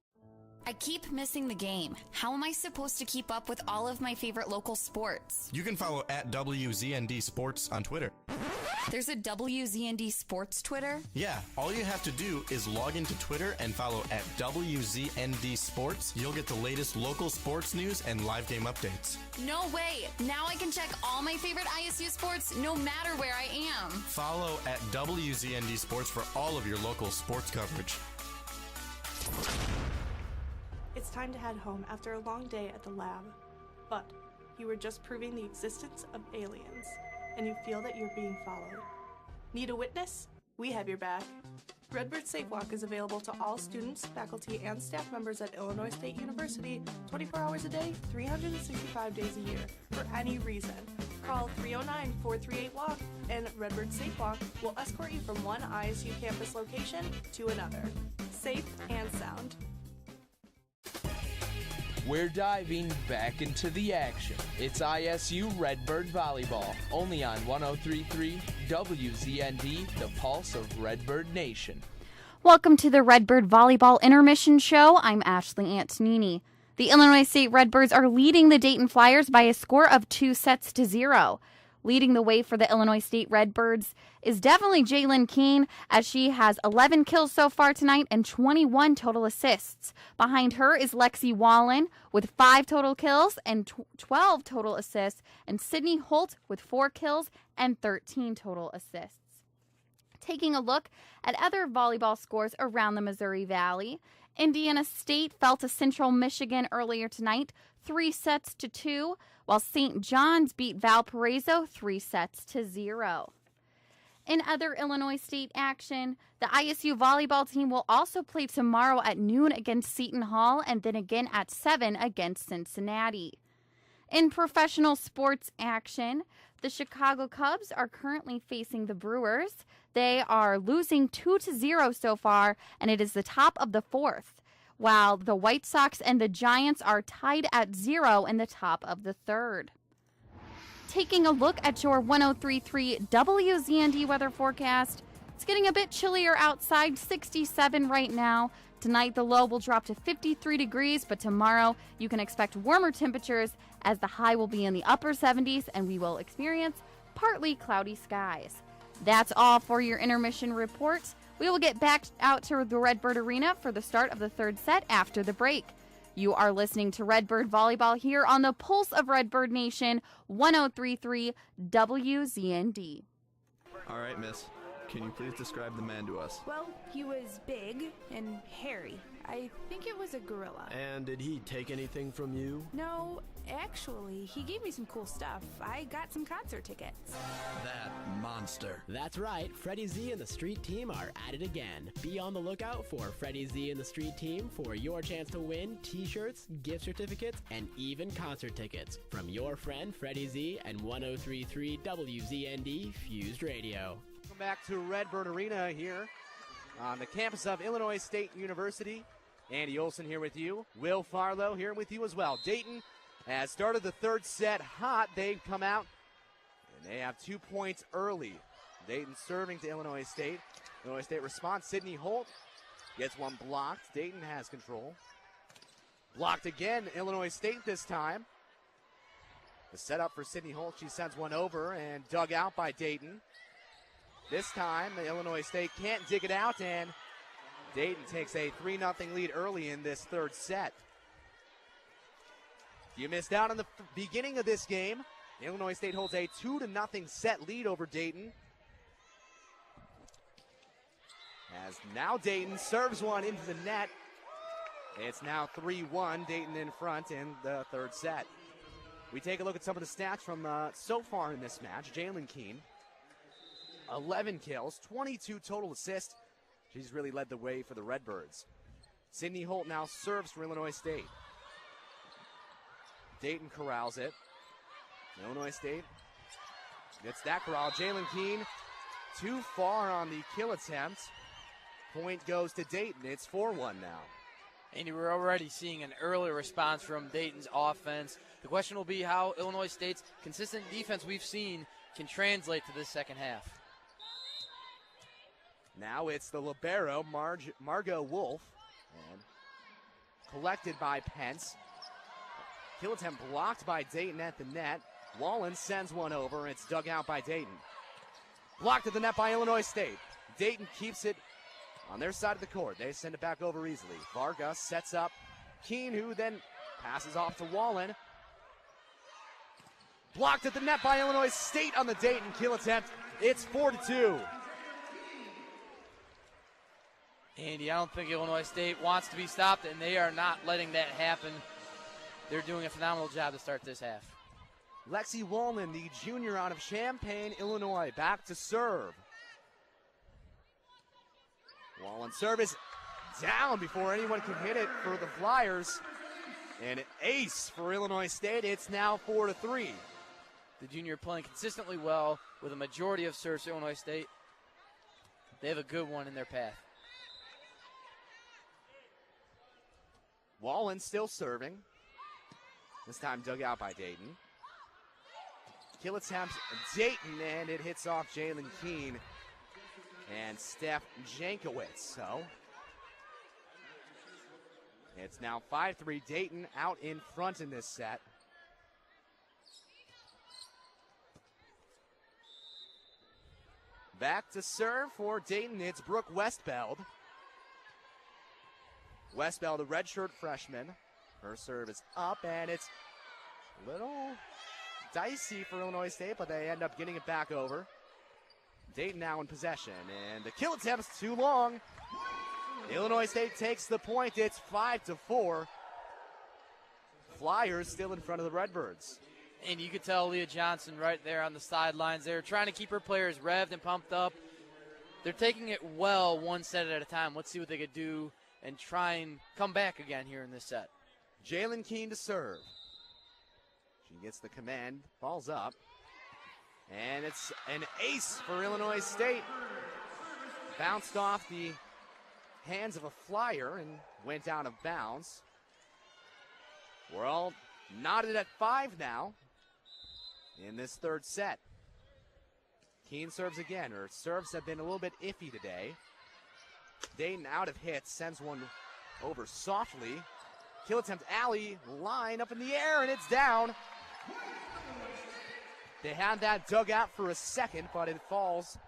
S3: I keep missing the game. How am I supposed to keep up with all of my favorite local sports?
S30: You can follow @WZND Sports on Twitter.
S3: There's a WZND Sports Twitter?
S1: Yeah, all you have to do is log into Twitter and follow at WZND Sports. You'll get the latest local sports news and live game updates.
S3: No way! Now I can check all my favorite ISU sports no matter where I am.
S1: Follow at WZND Sports for all of your local sports coverage.
S6: It's time to head home after a long day at the lab. But you were just proving the existence of aliens, and you feel that you're being followed. Need a witness? We have your back. Redbird Safe Walk is available to all students, faculty, and staff members at Illinois State University 24 hours a day, 365 days a year, for any reason. Call 309-438-WALK, and Redbird Safe Walk will escort you from one ISU campus location to another. Safe and sound.
S2: We're diving back into the action. It's ISU Redbird Volleyball, only on 103.3 WZND, the pulse of Redbird Nation.
S3: Welcome to the Redbird Volleyball Intermission Show. I'm Ashley Antonini. The Illinois State Redbirds are leading the Dayton Flyers by a score of 2-0. Leading the way for the Illinois State Redbirds is definitely Jalen Keene, as she has 11 kills so far tonight and 21 total assists. Behind her is Lexi Wallen with 5 total kills and 12 total assists, and Sydney Holt with 4 kills and 13 total assists. Taking a look at other volleyball scores around the Missouri Valley, Indiana State fell to Central Michigan earlier tonight, 3-2, while St. John's beat Valparaiso 3-0. In other Illinois State action, the ISU volleyball team will also play tomorrow at noon against Seton Hall and then again at 7 against Cincinnati. In professional sports action, the Chicago Cubs are currently facing the Brewers. They are losing 2-0 so far, and it is the top of the 4th, while the White Sox and the Giants are tied at 0 in the top of the 3rd. Taking a look at your 103.3 WZND weather forecast, it's getting a bit chillier outside, 67 right now. Tonight, the low will drop to 53 degrees, but tomorrow you can expect warmer temperatures as the high will be in the upper 70s and we will experience partly cloudy skies. That's all for your intermission report. We will get back out to the Redbird Arena for the start of the 3rd set after the break. You are listening to Redbird Volleyball here on the Pulse of Redbird Nation, 103.3 WZND.
S12: All right, miss. Can you please describe the man to us?
S14: Well, he was big and hairy. I think it was a gorilla.
S12: And did he take anything from you?
S14: No, actually, he gave me some cool stuff. I got some concert tickets.
S12: That monster.
S19: That's right, Freddie Z and the Street Team are at it again. Be on the lookout for Freddie Z and the Street Team for your chance to win t-shirts, gift certificates, and even concert tickets from your friend Freddie Z and 103.3 WZND Fused Radio.
S7: Welcome back to Redbird Arena here on the campus of Illinois State University. Andy Olson here with you. Will Farlow here with you as well. Dayton has started the 3rd set hot. They've come out and they have 2 points early. Dayton serving to Illinois State. Illinois State response. Sydney Holt gets one blocked. Dayton has control. Blocked again, Illinois State this time. The setup for Sydney Holt. She sends one over and dug out by Dayton. This time, Illinois State can't dig it out, and Dayton takes a 3-0 lead early in this 3rd set. You missed out on the beginning of this game. Illinois State holds a 2-0 set lead over Dayton. As now Dayton serves one into the net. It's now 3-1, Dayton in front in the 3rd set. We take a look at some of the stats from so far in this match. Jalen Keene, 11 kills, 22 total assists. She's really led the way for the Redbirds. Sydney Holt now serves for Illinois State. Dayton corrals it. Illinois State gets that corral. Jalen Keene too far on the kill attempt. Point goes to Dayton. It's 4-1 now.
S8: And we're already seeing an early response from Dayton's offense. The question will be how Illinois State's consistent defense we've seen can translate to this second half.
S7: Now it's the libero, Margot Wolf, and collected by Pence. Kill attempt blocked by Dayton at the net. Wallen sends one over, and it's dug out by Dayton. Blocked at the net by Illinois State. Dayton keeps it on their side of the court. They send it back over easily. Vargas sets up Keene, who then passes off to Wallen. Blocked at the net by Illinois State on the Dayton kill attempt. It's 4-2.
S8: Andy, I don't think Illinois State wants to be stopped, and they are not letting that happen. They're doing a phenomenal job to start this half.
S7: Lexi Wallen, the junior out of Champaign, Illinois, back to serve. Wallen service down before anyone can hit it for the Flyers. And an ace for Illinois State. It's now 4-3.
S8: The junior playing consistently well with a majority of serves for Illinois State. They have a good one in their path.
S7: Wallen still serving. This time dug out by Dayton. Kill attempt, Dayton, and it hits off Jalen Keene and Steph Jankowitz. So it's now 5-3. Dayton out in front in this set. Back to serve for Dayton, it's Brooke Westbeld. Westbeld, a redshirt freshman. Her serve is up, and it's a little dicey for Illinois State, but they end up getting it back over. Dayton now in possession, and the kill attempt's too long. Illinois State takes the point. It's 5-4. Flyers still in front of the Redbirds.
S8: And you could tell Leah Johnson right there on the sidelines. They're trying to keep her players revved and pumped up. They're taking it well one set at a time. Let's see what they could do and try and come back again here in this set.
S7: Jalen Keene to serve. She gets the command, falls up, and it's an ace for Illinois State. Bounced off the hands of a Flyer and went out of bounds. We're all knotted at 5 now in this third set. Keene serves again. Her serves have been a little bit iffy today. Dayton out of hits, sends one over softly. Kill attempt, alley, line up in the air, and it's down. They had that dug out for a second, but it falls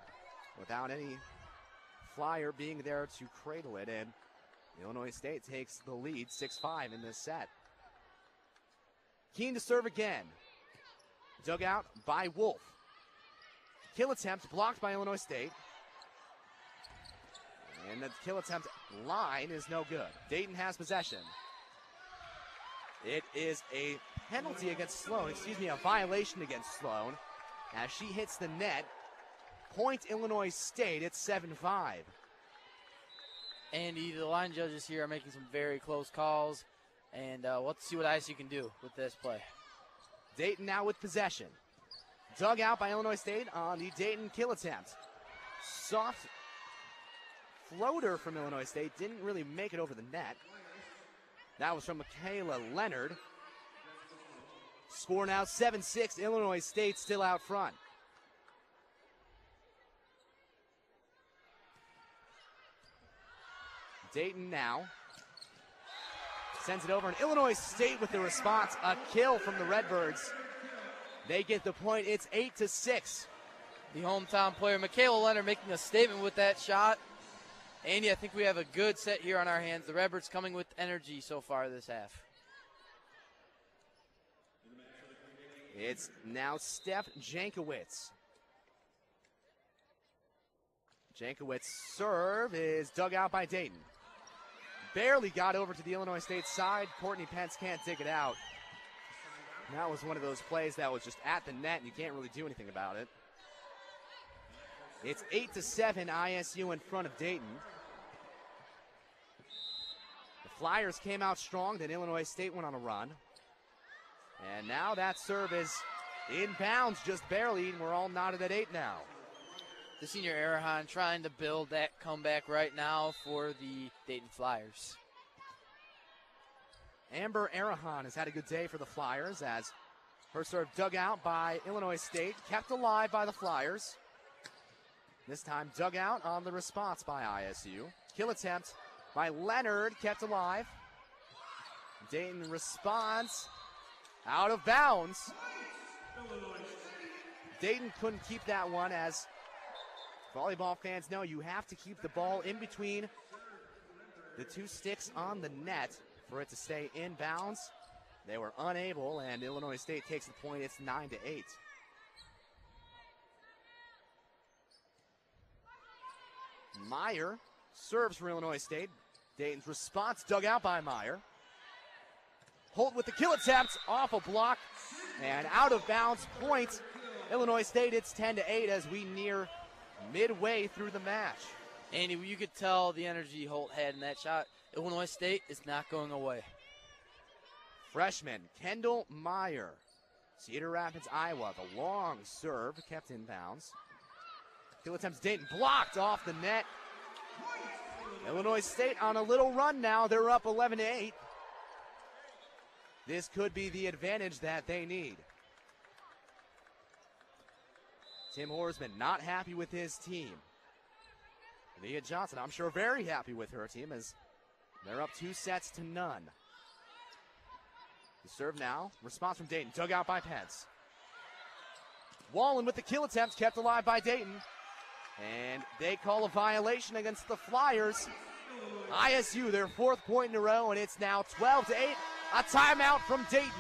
S7: without any Flyer being there to cradle it, and Illinois State takes the lead 6-5 in this set. Keene to serve again. Dug out by Wolf. Kill attempt blocked by Illinois State. And the kill attempt line is no good. Dayton has possession. It is a penalty against Sloan, a violation against Sloan as she hits the net. Point Illinois State, it's 7-5.
S8: Andy, the line judges here are making some very close calls, and let's see what ISU can do with this play.
S7: Dayton now with possession. Dug out by Illinois State on the Dayton kill attempt. Soft floater from Illinois State, didn't really make it over the net. That was from Michaela Leonard. Score now 7-6, Illinois State still out front. Dayton now sends it over, and Illinois State with the response, a kill from the Redbirds. They get the point, it's 8-6.
S8: The hometown player, Michaela Leonard, making a statement with that shot. Andy, I think we have a good set here on our hands. The Redbirds coming with energy so far this half.
S7: It's now Steph Jankowitz. Jankowitz's serve is dug out by Dayton. Barely got over to the Illinois State side. Courtney Pence can't dig it out. That was one of those plays that was just at the net, and you can't really do anything about it. It's 8-7, ISU in front of Dayton. The Flyers came out strong, then Illinois State went on a run. And now that serve is in bounds just barely, and we're all knotted at 8 now.
S8: The senior Arahan trying to build that comeback right now for the Dayton Flyers.
S7: Amber Arahan has had a good day for the Flyers as her serve dug out by Illinois State, kept alive by the Flyers. This time dug out on the response by ISU. Kill attempt by Leonard, kept alive. Dayton response out of bounds. Dayton couldn't keep that one as Volleyball fans know you have to keep the ball in between the two sticks on the net for it to stay in bounds. They were unable, and Illinois State takes the point. It's 9-8. Meyer serves for Illinois State. Dayton's response dug out by Meyer. Holt with the kill attempt, off a block, and out of bounds. Point, Illinois State. It's 10-8 as we near midway through the match.
S8: Andy, you could tell the energy Holt had in that shot. Illinois State is not going away.
S7: Freshman Kendall Meyer, Cedar Rapids, Iowa. The long serve kept in bounds. Kill attempts, Dayton blocked off the net. Illinois State on a little run now. They're up 11-8. This could be the advantage that they need. Tim Horsman not happy with his team. Leah Johnson, I'm sure, very happy with her team as they're up 2-0. The serve now. Response from Dayton. Dug out by Pence. Wallen with the kill attempt, kept alive by Dayton. And they call a violation against the Flyers. ISU, their 4th point in a row, and it's now 12-8. A timeout from Dayton.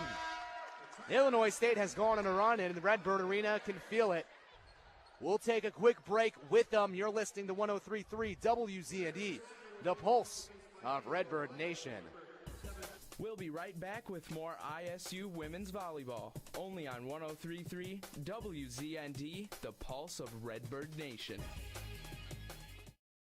S7: Illinois State has gone on a run, and the Redbird Arena can feel it. We'll take a quick break with them. You're listening to 103.3 WZND, the pulse of Redbird Nation.
S2: We'll be right back with more ISU women's volleyball, only on 103.3 WZND, the pulse of Redbird Nation.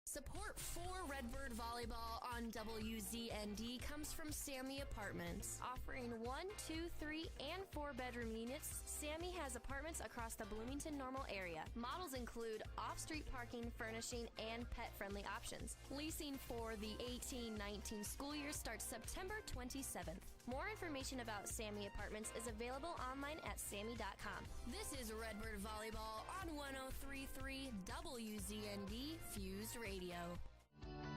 S10: Support for Redbird Volleyball on WZND comes from Sammy Apartments. Offering 1, 2, 3, and 4-bedroom units, Sammy has apartments across the Bloomington-Normal area. Models include off-street parking, furnishing, and pet-friendly options. Leasing for the 18-19 school year starts September 27th. More information about Sammy Apartments is available online at sammy.com. This is Redbird Volleyball on 103.3 WZND Fused Radio.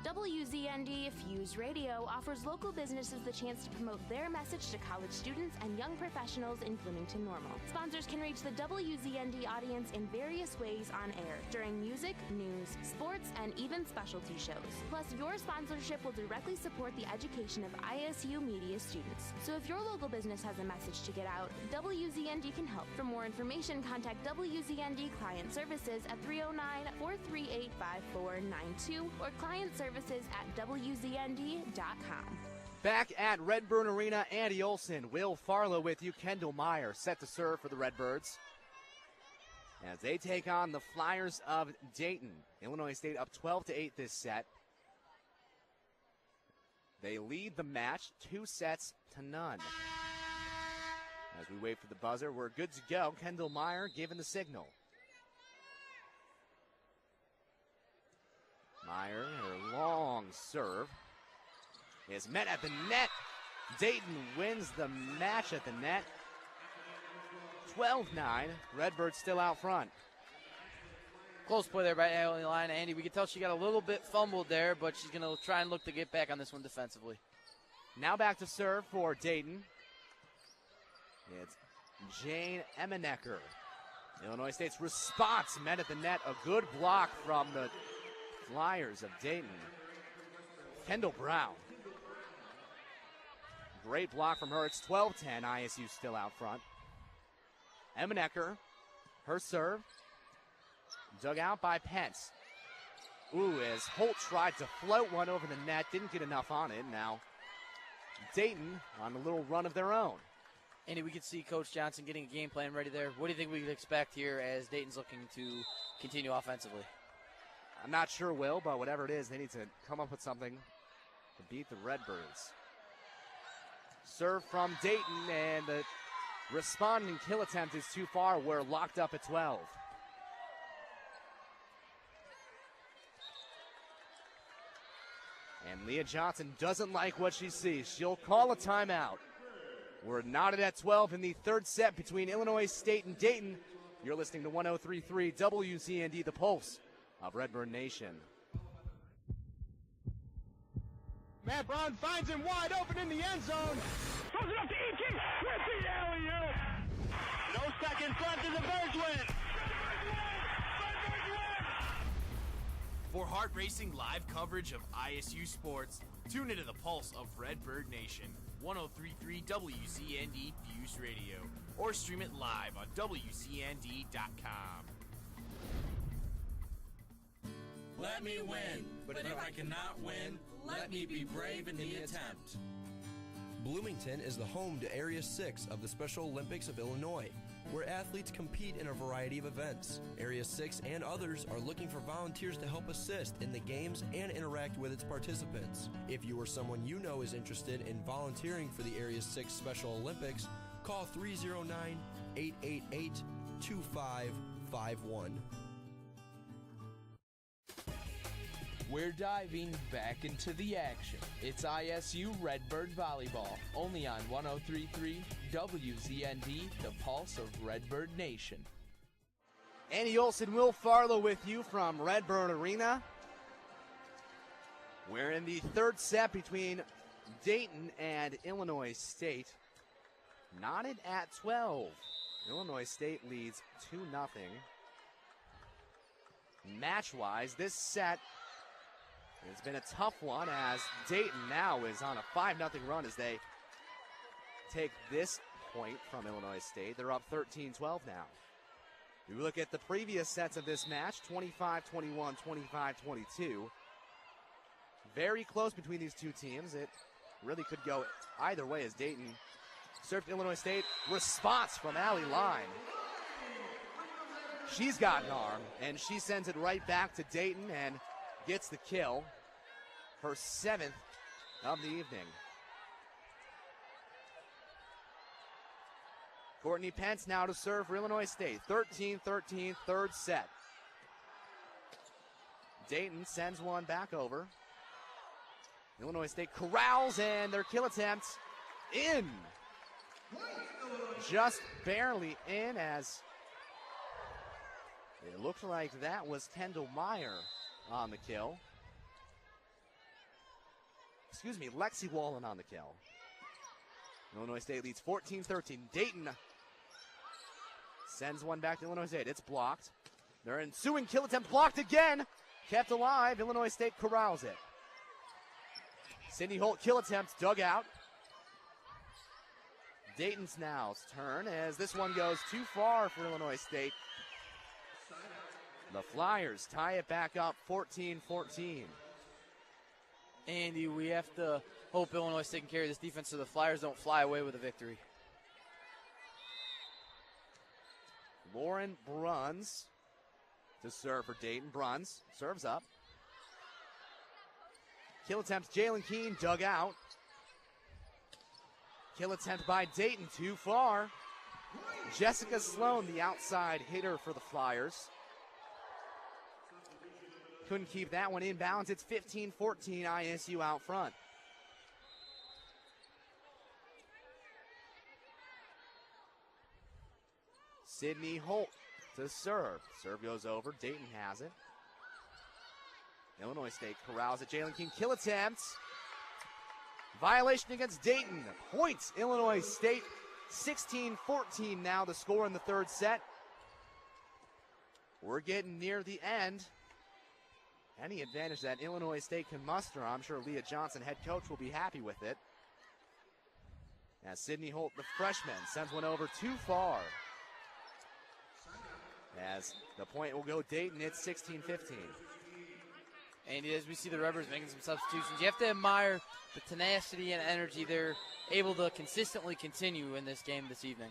S10: WZND Fused Radio offers local businesses the chance to promote their message to college students and young professionals in Bloomington Normal. Sponsors can reach the WZND audience in various ways on air during music, news, sports, and even specialty shows. Plus, your sponsorship will directly support the education of ISU media students. So if your local business has a message to get out, WZND can help. For more information, contact WZND Client Services at 309-438-5492 or client services at WZND.com.
S7: Back at Redbird Arena, Andy Olson, Will Farlow with you. Kendall Meyer set to serve for the Redbirds as they take on the Flyers of Dayton. Illinois State up 12-8 this set. They lead the match 2-0. As we wait for the buzzer, we're good to go. Kendall Meyer giving the signal. Meyer, her long serve, is met at the net. Dayton wins the match at the net. 12-9. Redbirds still out front.
S8: Close play there by Allie Line. Andy, we can tell she got a little bit fumbled there, but she's going to try and look to get back on this one defensively.
S7: Now back to serve for Dayton. It's Jane Emenecker. Illinois State's response met at the net. A good block from the Flyers of Dayton. Kendall Brown. Great block from her. It's 12-10. ISU still out front. Emenecker, her serve. Dug out by Pence. Ooh, as Holt tried to float one over the net. Didn't get enough on it. Now Dayton on a little run of their own.
S8: Andy, we could see Coach Johnson getting a game plan ready there. What do you think we could expect here as Dayton's looking to continue offensively?
S7: I'm not sure, Will, but whatever it is, they need to come up with something to beat the Redbirds. Serve from Dayton, and the responding kill attempt is too far. We're locked up at 12. And Leah Johnson doesn't like what she sees. She'll call a timeout. We're knotted at 12 in the third set between Illinois State and Dayton. You're listening to 103.3 WZND, the pulse of Redbird Nation.
S4: Matt Brown finds him wide open in the end zone. Throws it up to E.G. with the alley-oop. No seconds left in the Birds win.
S22: For heart racing live coverage of ISU sports, tune into the pulse of Redbird Nation, 1033 WZND Fuse Radio, or stream it live on WZND.com.
S5: Let me win, but if I cannot win, let me be brave in the attempt.
S9: Bloomington is the home to Area 6 of the Special Olympics of Illinois, where athletes compete in a variety of events. Area 6 and others are looking for volunteers to help assist in the games and interact with its participants. If you or someone you know is interested in volunteering for the Area 6 Special Olympics, call 309-888-2551.
S2: We're diving back into the action. It's ISU Redbird Volleyball, only on 1033 WZND, the pulse of Redbird Nation.
S7: Andy Olson, Will Farlow with you from Redbird Arena. We're in the third set between Dayton and Illinois State. Knotted at 12. Illinois State leads 2-0. Match-wise, this set it's been a tough one as Dayton now is on a 5-0 run as they take this point from Illinois State. They're up 13-12 now. We look at the previous sets of this match, 25-21, 25-22. Very close between these two teams. It really could go either way as Dayton served Illinois State. Response from Allie Line. She's got an arm, and she sends it right back to Dayton and gets the kill, her 7th of the evening. Courtney Pence now to serve for Illinois State. 13-13, third set. Dayton sends one back over. Illinois State corrals, and their kill attempt in. Just barely in, as it looked like that was Kendall Meyer on the kill. Excuse me, Lexi Wallen on the kill. Illinois State leads 14-13. Dayton sends one back to Illinois State. It's blocked. Their ensuing kill attempt blocked again. Kept alive. Illinois State corrals it. Sydney Holt kill attempt dug out. Dayton's now's turn as this one goes too far for Illinois State. The Flyers tie it back up 14-14.
S8: Andy, we have to hope Illinois State can carry this defense so the Flyers don't fly away with a victory.
S7: Lauren Bruns to serve for Dayton. Bruns serves up. Kill attempt, Jalen Keene dug out. Kill attempt by Dayton, too far. Jessica Sloan, the outside hitter for the Flyers. Couldn't keep that one in bounds. It's 15-14 ISU out front. Sydney Holt to serve. Serve goes over. Dayton has it. Illinois State corrals it. Jalen King kill attempts. Violation against Dayton. Points Illinois State. 16-14 now the score in the third set. We're getting near the end. Any advantage that Illinois State can muster, I'm sure Leah Johnson, head coach, will be happy with it. As Sydney Holt, the freshman, sends one over too far. As the point will go Dayton, it's 16-15.
S8: And as we see the Redbirds making some substitutions, you have to admire the tenacity and energy they're able to consistently continue in this game this evening.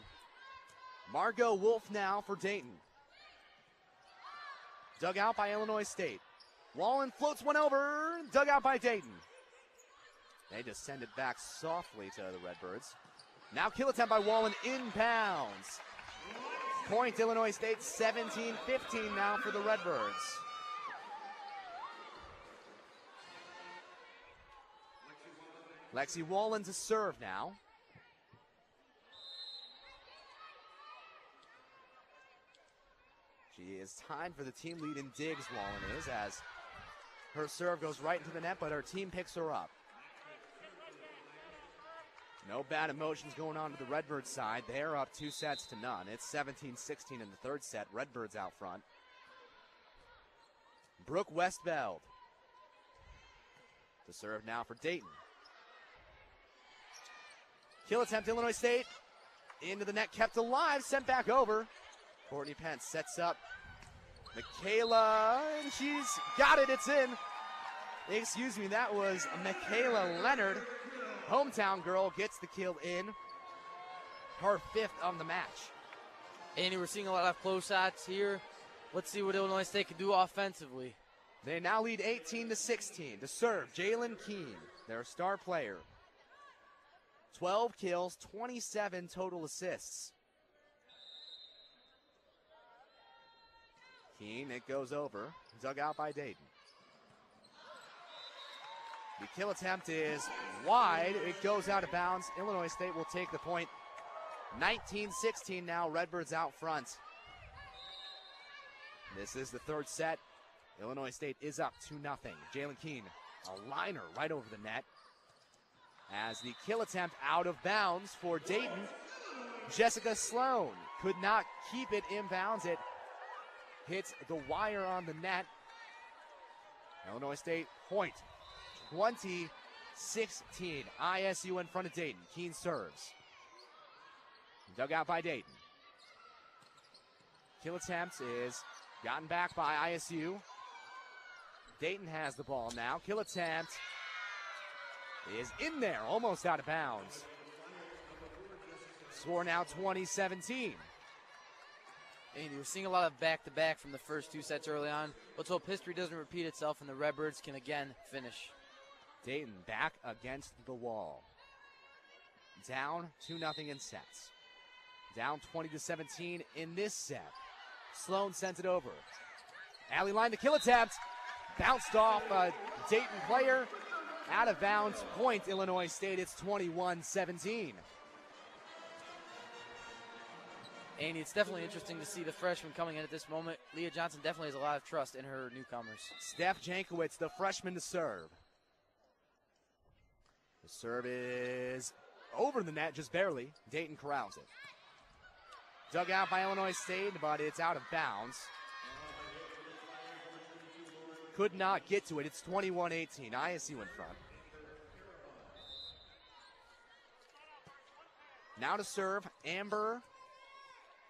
S7: Margot Wolf now for Dayton. Dug out by Illinois State. Wallen floats one over, dug out by Dayton. They just send it back softly to the Redbirds. Now kill attempt by Wallen, inbounds. Point Illinois State, 17-15 now for the Redbirds. Lexi Wallen to serve now. She is tied for the team lead in digs, Wallen is, as her serve goes right into the net, but her team picks her up. No bad emotions going on to the Redbirds side. They're up 2-0. It's 17-16 in the third set. Redbirds out front. Brooke Westbeld. To serve now for Dayton. Kill attempt, Illinois State. Into the net, kept alive, sent back over. Courtney Pence sets up Michaela, and she's got it, it's in. Excuse me, that was Michaela Leonard. Hometown girl gets the kill in. Her 5th of the match.
S8: Andy, we're seeing a lot of close shots here. Let's see what Illinois State can do offensively.
S7: They now lead 18-16. To serve, Jalen Keene, their star player. 12 kills, 27 total assists. Keene, it goes over. Dug out by Dayton. The kill attempt is wide. It goes out of bounds. Illinois State will take the point. 19-16 now. Redbirds out front. This is the 3rd set. Illinois State is up 2-0. Jalen Keene, a liner right over the net. As the kill attempt out of bounds for Dayton, Jessica Sloan could not keep it in bounds. It hits the wire on the net. Illinois State point, 20-16. ISU in front of Dayton. Keene serves. Dug out by Dayton. Kill attempt is gotten back by ISU. Dayton has the ball now. Kill attempt is in there, almost out of bounds. Score now 20-17.
S8: And we're seeing a lot of back-to-back from the first 2 sets early on. Let's hope history doesn't repeat itself and the Redbirds can again finish.
S7: Dayton back against the wall. Down 2-0 in sets. Down 20-17 in this set. Sloan sends it over. Alley line to kill attempt. Bounced off a Dayton player. Out of bounds. Point Illinois State. It's 21-17.
S8: Andy, it's definitely interesting to see the freshman coming in at this moment. Leah Johnson definitely has a lot of trust in her newcomers.
S7: Steph Jankowicz, the freshman, to serve. The serve is over the net, just barely. Dayton corrals it. Dug out by Illinois State, but it's out of bounds. Could not get to it. It's 21-18. ISU in front. Now to serve, Amber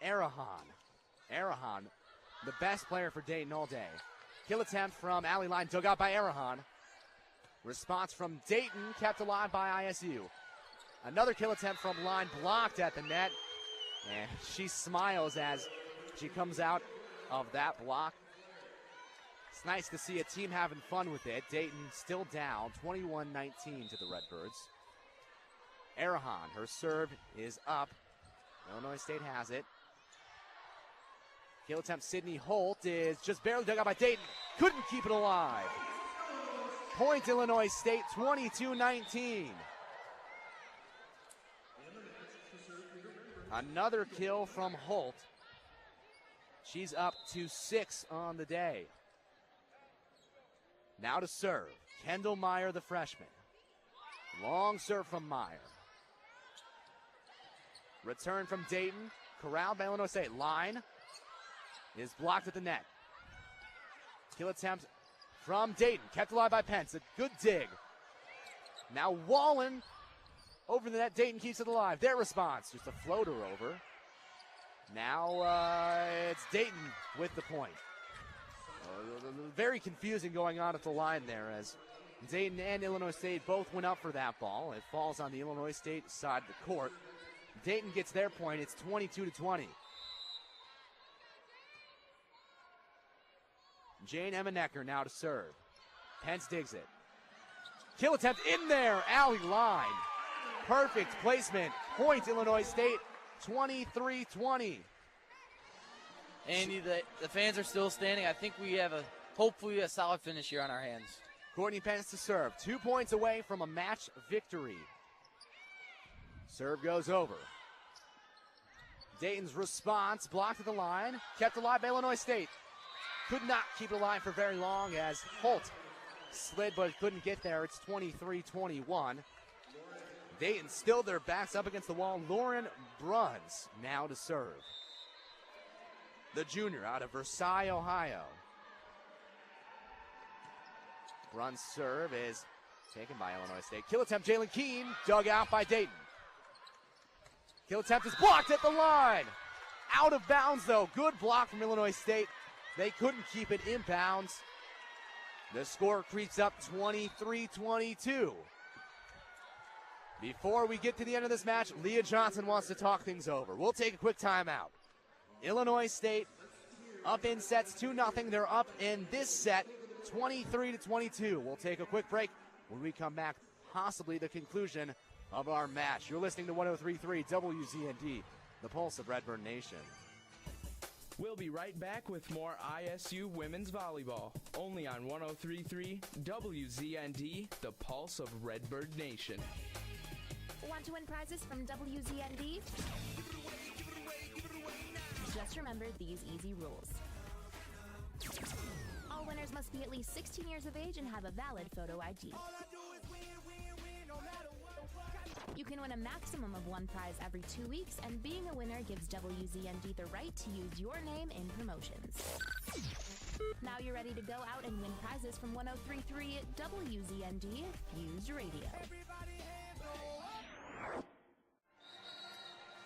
S7: Arahan. Arahan, the best player for Dayton all day. Kill attempt from alley line, dug out by Arahan. Response from Dayton, kept alive by ISU. Another kill attempt from line, blocked at the net. And she smiles as she comes out of that block. It's nice to see a team having fun with it. Dayton still down, 21-19 to the Redbirds. Arahan, her serve is up. Illinois State has it. Kill attempt, Sydney Holt is just barely dug out by Dayton. Couldn't keep it alive. Point Illinois State, 22-19. Another kill from Holt. She's up to 6 on the day. Now to serve, Kendall Meyer, the freshman. Long serve from Meyer. Return from Dayton, corralled by Illinois State. Line is blocked at the net. Kill attempt from Dayton, kept alive by Pence. A good dig. Now Wallen over the net. Dayton keeps it alive. Their response, just a floater over. Now it's Dayton with the point. Very confusing going on at the line there as Dayton and Illinois State both went up for that ball. It falls on the Illinois State side of the court. Dayton gets their point. It's 22-20. Jane Emmenecker now to serve. Pence digs it. Kill attempt in there. Alley line. Perfect placement. Point Illinois State. 23-20.
S8: Andy, the fans are still standing. I think we have hopefully a solid finish here on our hands.
S7: Courtney Pence to serve. 2 points away from a match victory. Serve goes over. Dayton's response blocked at the line. Kept alive by Illinois State. Could not keep it alive for very long as Holt slid but couldn't get there. It's 23-21. Dayton still their backs up against the wall. Lauren Bruns now to serve. The junior out of Versailles, Ohio. Brun's serve is taken by Illinois State. Kill attempt, Jalen Keene, dug out by Dayton. Kill attempt is blocked at the line. Out of bounds, though. Good block from Illinois State. They couldn't keep it in bounds. The score creeps up 23-22. Before we get to the end of this match, Leah Johnson wants to talk things over. We'll take a quick timeout. Illinois State up in sets 2-0. They're up in this set 23-22. We'll take a quick break. When we come back, possibly the conclusion of our match. You're listening to 103.3 WZND, the pulse of Redbird Nation.
S2: We'll be right back with more ISU women's volleyball, only on 103.3 WZND, the pulse of Redbird Nation.
S10: Want to win prizes from WZND? Just remember these easy rules. All winners must be at least 16 years of age and have a valid photo ID. You can win a maximum of one prize every 2 weeks, and being a winner gives WZND the right to use your name in promotions. Now you're ready to go out and win prizes from 103.3 WZND Fuse Radio.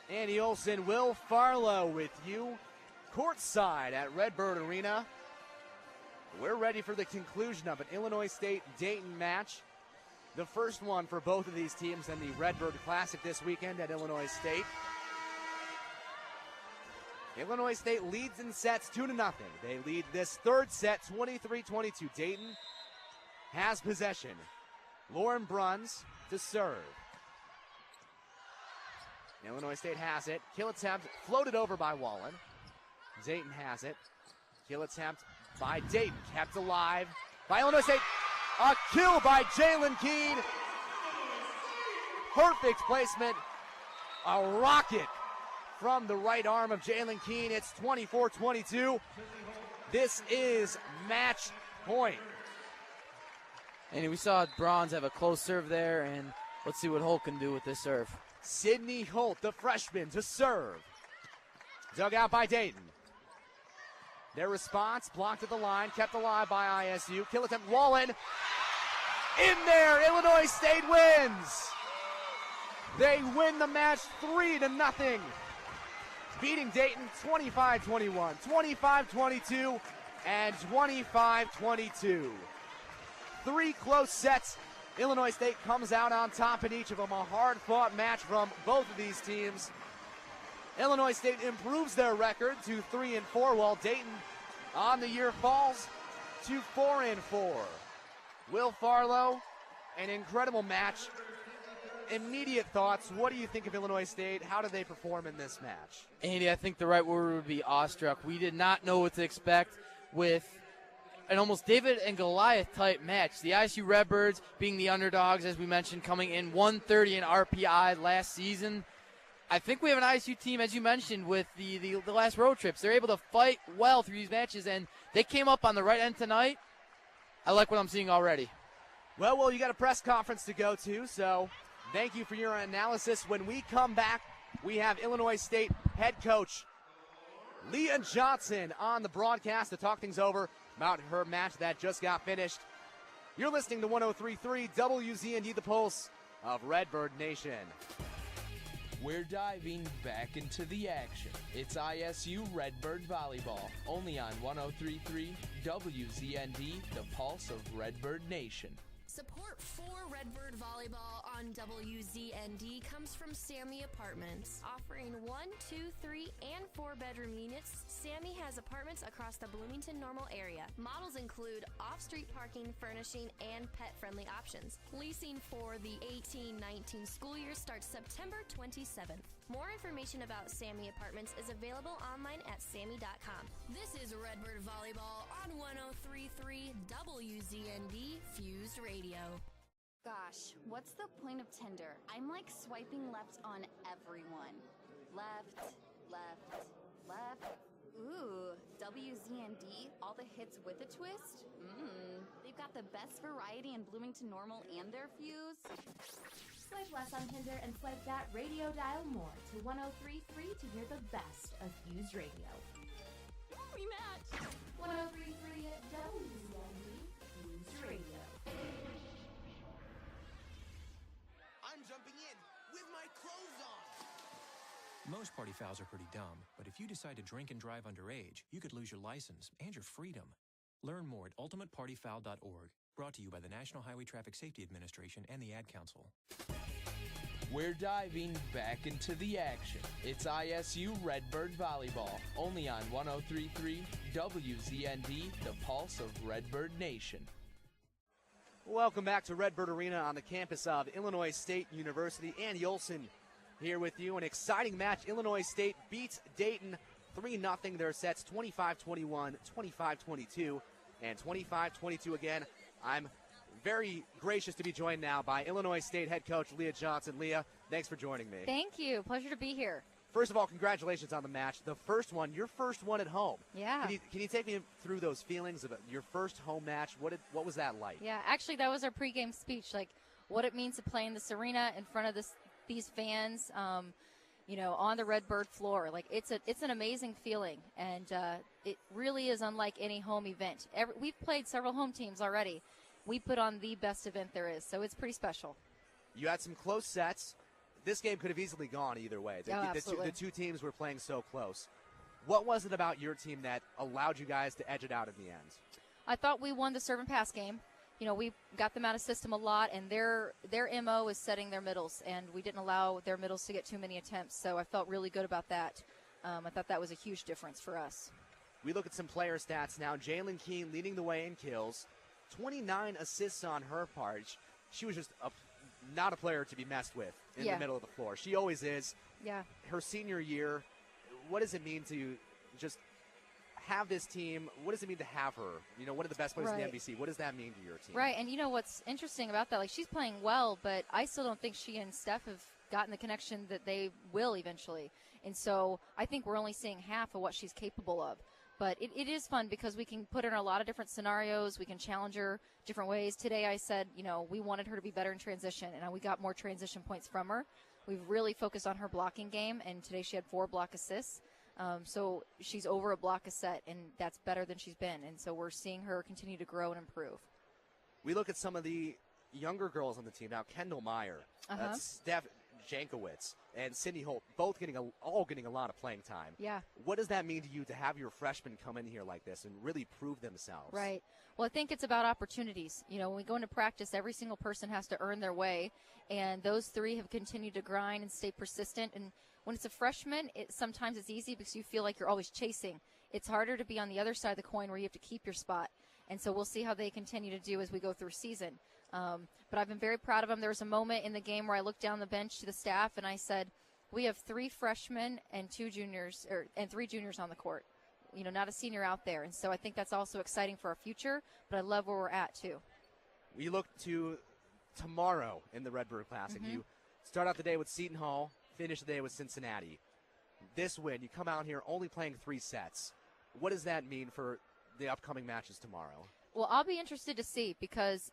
S7: Andy Olson, Will Farlow with you, courtside at Redbird Arena. We're ready for the conclusion of an Illinois State-Dayton match. The first one for both of these teams in the Redbird Classic this weekend at Illinois State. Illinois State leads in sets 2-0. They lead this third set 23-22. Dayton has possession. Lauren Bruns to serve. Illinois State has it. Kill attempt floated over by Wallen. Dayton has it. Kill attempt by Dayton, kept alive by Illinois State. A kill by Jalen Keene. Perfect placement. A rocket from the right arm of Jalen Keene. It's 24-22. This is match point.
S8: And we saw Bronze have a close serve there, and let's see what Holt can do with this serve.
S7: Sydney Holt, the freshman, to serve. Dug out by Dayton. Their response, blocked at the line, kept alive by ISU. Kill attempt, Wallen. In there, Illinois State wins. They win the match 3-0. Beating Dayton 25-21, 25-22, and 25-22. Three close sets. Illinois State comes out on top in each of them. A hard-fought match from both of these teams. Illinois State improves their record to 3-4, while Dayton on the year falls to 4-4. Will Farlow, an incredible match. Immediate thoughts. What do you think of Illinois State? How did they perform in this match?
S8: Andy, I think the right word would be awestruck. We did not know what to expect with an almost David and Goliath type match. The ISU Redbirds being the underdogs, as we mentioned, coming in 130 in RPI last season. I think we have an ISU team, as you mentioned, with the last road trips. They're able to fight well through these matches, and they came up on the right end tonight. I like what I'm seeing already.
S7: Well, you got a press conference to go to, so thank you for your analysis. When we come back, we have Illinois State head coach Leah Johnson on the broadcast to talk things over about her match that just got finished. You're listening to 103.3 WZND, the pulse of Redbird Nation.
S2: We're diving back into the action. It's ISU Redbird Volleyball, only on 103.3 WZND, the pulse of Redbird Nation.
S11: Support for Redbird Volleyball on WZND comes from Sammy Apartments. Offering 1, 2, 3, and 4-bedroom units, Sammy has apartments across the Bloomington-Normal area. Models include off-street parking, furnishing, and pet-friendly options. Leasing for the 18-19 school year starts September 27th. More information about Sammy Apartments is available online at sammy.com. This is Redbird Volleyball on 103.3 WZND Fuse Radio.
S3: Gosh, what's the point of Tinder? I'm like swiping left on everyone. Left, left, left. Ooh, WZND, all the hits with a twist? They've got the best variety in Bloomington Normal and their Fuse.
S10: Swipe less on Tinder and swipe that radio dial more to 103.3 to hear the best of Fuse Radio.
S11: We match!
S10: 103.3 WZND Fuse Radio.
S15: clothes on.
S17: Most party fouls are pretty dumb, but if you decide to drink and drive underage, you could lose your license and your freedom. Learn more at ultimatepartyfoul.org. Brought to you by the National Highway Traffic Safety Administration and the Ad Council.
S2: We're diving back into the action. It's ISU Redbird Volleyball, only on 103.3 WZND, the pulse of Redbird Nation.
S7: Welcome back to Redbird Arena on the campus of Illinois State University. Andy Olson here with you. An exciting match. Illinois State beats Dayton 3-0. Their sets 25-21, 25-22, and 25-22 again. I'm very gracious to be joined now by Illinois State head coach Leah Johnson. Leah, thanks for joining me.
S18: Thank you. Pleasure to be here.
S7: First of all, congratulations on the match. The first one, your first one at home.
S18: Yeah.
S7: Can you take me through those feelings of your first home match? What was that like?
S18: Yeah, actually, that was our pregame speech, like what it means to play in this arena in front of these fans, on the Redbird floor. Like it's an amazing feeling, and it really is unlike any home event. We've played several home teams already. We put on the best event there is, so it's pretty special.
S7: You had some close sets. This game could have easily gone either way.
S18: Absolutely.
S7: The two teams were playing so close. What was it about your team that allowed you guys to edge it out in the end?
S18: I thought we won the serve and pass game. We got them out of system a lot, and their MO is setting their middles, and we didn't allow their middles to get too many attempts, so I felt really good about that. I thought that was a huge difference for us.
S7: We look at some player stats now. Jalen Keene leading the way in kills. 29 assists on her part. She was just not a player to be messed with in the middle of the floor. She always is.
S18: Yeah.
S7: Her senior year, what does it mean to just have this team? What does it mean to have her? One of the best players in the NBC. What does that mean to your team?
S18: Right, and what's interesting about that, like she's playing well, but I still don't think she and Steph have gotten the connection that they will eventually. And so I think we're only seeing half of what she's capable of. But it is fun because we can put her in a lot of different scenarios. We can challenge her different ways. Today I said, we wanted her to be better in transition, and we got more transition points from her. We've really focused on her blocking game, and today she had 4 block assists. So she's over a block a set, and that's better than she's been. And so we're seeing her continue to grow and improve.
S7: We look at some of the younger girls on the team now. Kendall Meyer, Steph Jankowicz, and Sydney Holt, both getting a lot of playing time.
S18: Yeah.
S7: What does that mean to you to have your freshmen come in here like this and really prove themselves?
S18: Right. Well, I think it's about opportunities. When we go into practice, every single person has to earn their way, and those 3 have continued to grind and stay persistent. And when it's a freshman, sometimes it's easy because you feel like you're always chasing. It's harder to be on the other side of the coin where you have to keep your spot. And so we'll see how they continue to do as we go through season. But I've been very proud of them. There was a moment in the game where I looked down the bench to the staff and I said, we have 3 freshmen and 2 juniors, and 3 juniors on the court. Not a senior out there. And so I think that's also exciting for our future, but I love where we're at too.
S7: We look to tomorrow in the Redbird Classic.
S18: Mm-hmm.
S7: You start out the day with Seton Hall, finish the day with Cincinnati. This win, you come out here only playing 3 sets. What does that mean for the upcoming matches tomorrow?
S18: Well, I'll be interested to see because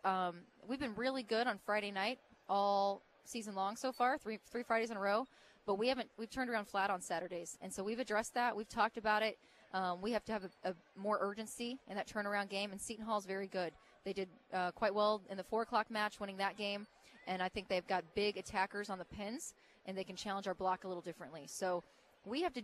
S18: we've been really good on Friday night all season long so far, three Fridays in a row. But we've turned around flat on Saturdays, and so we've addressed that. We've talked about it. We have to have a more urgency in that turnaround game, and Seton Hall's very good. They did quite well in the 4 o'clock match, winning that game, and I think they've got big attackers on the pins, and they can challenge our block a little differently. So we have to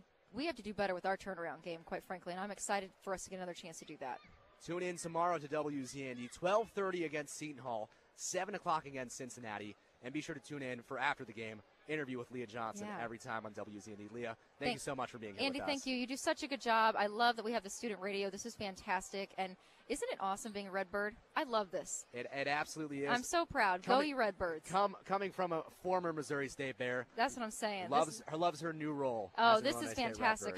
S18: do better with our turnaround game, quite frankly, and I'm excited for us to get another chance to do that.
S7: Tune in tomorrow to WZND, 12:30 against Seton Hall, 7 o'clock against Cincinnati, and be sure to tune in for after the game interview with Leah Johnson every time on WZND. Leah, thank you so much for being here
S18: Andy,
S7: with us.
S18: thank you. You do such a good job. I love that we have the student radio. This is fantastic. And isn't it awesome being a Redbird? I love this.
S7: It absolutely is.
S18: I'm so proud. Go you Redbirds.
S7: Coming from a former Missouri State Bear.
S18: That's what I'm saying.
S7: Loves her new role.
S18: Oh, this is fantastic.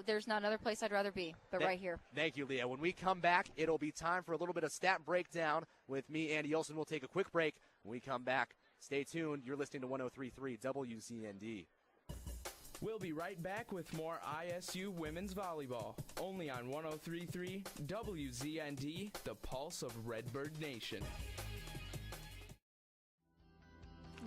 S18: There's not another place I'd rather be, but right here.
S7: Thank you, Leah. When we come back, it'll be time for a little bit of stat breakdown with me, Andy Olson. We'll take a quick break. When we come back, stay tuned. You're listening to 103.3 WZND.
S2: We'll be right back with more ISU women's volleyball, only on 103.3 WZND, the pulse of Redbird Nation.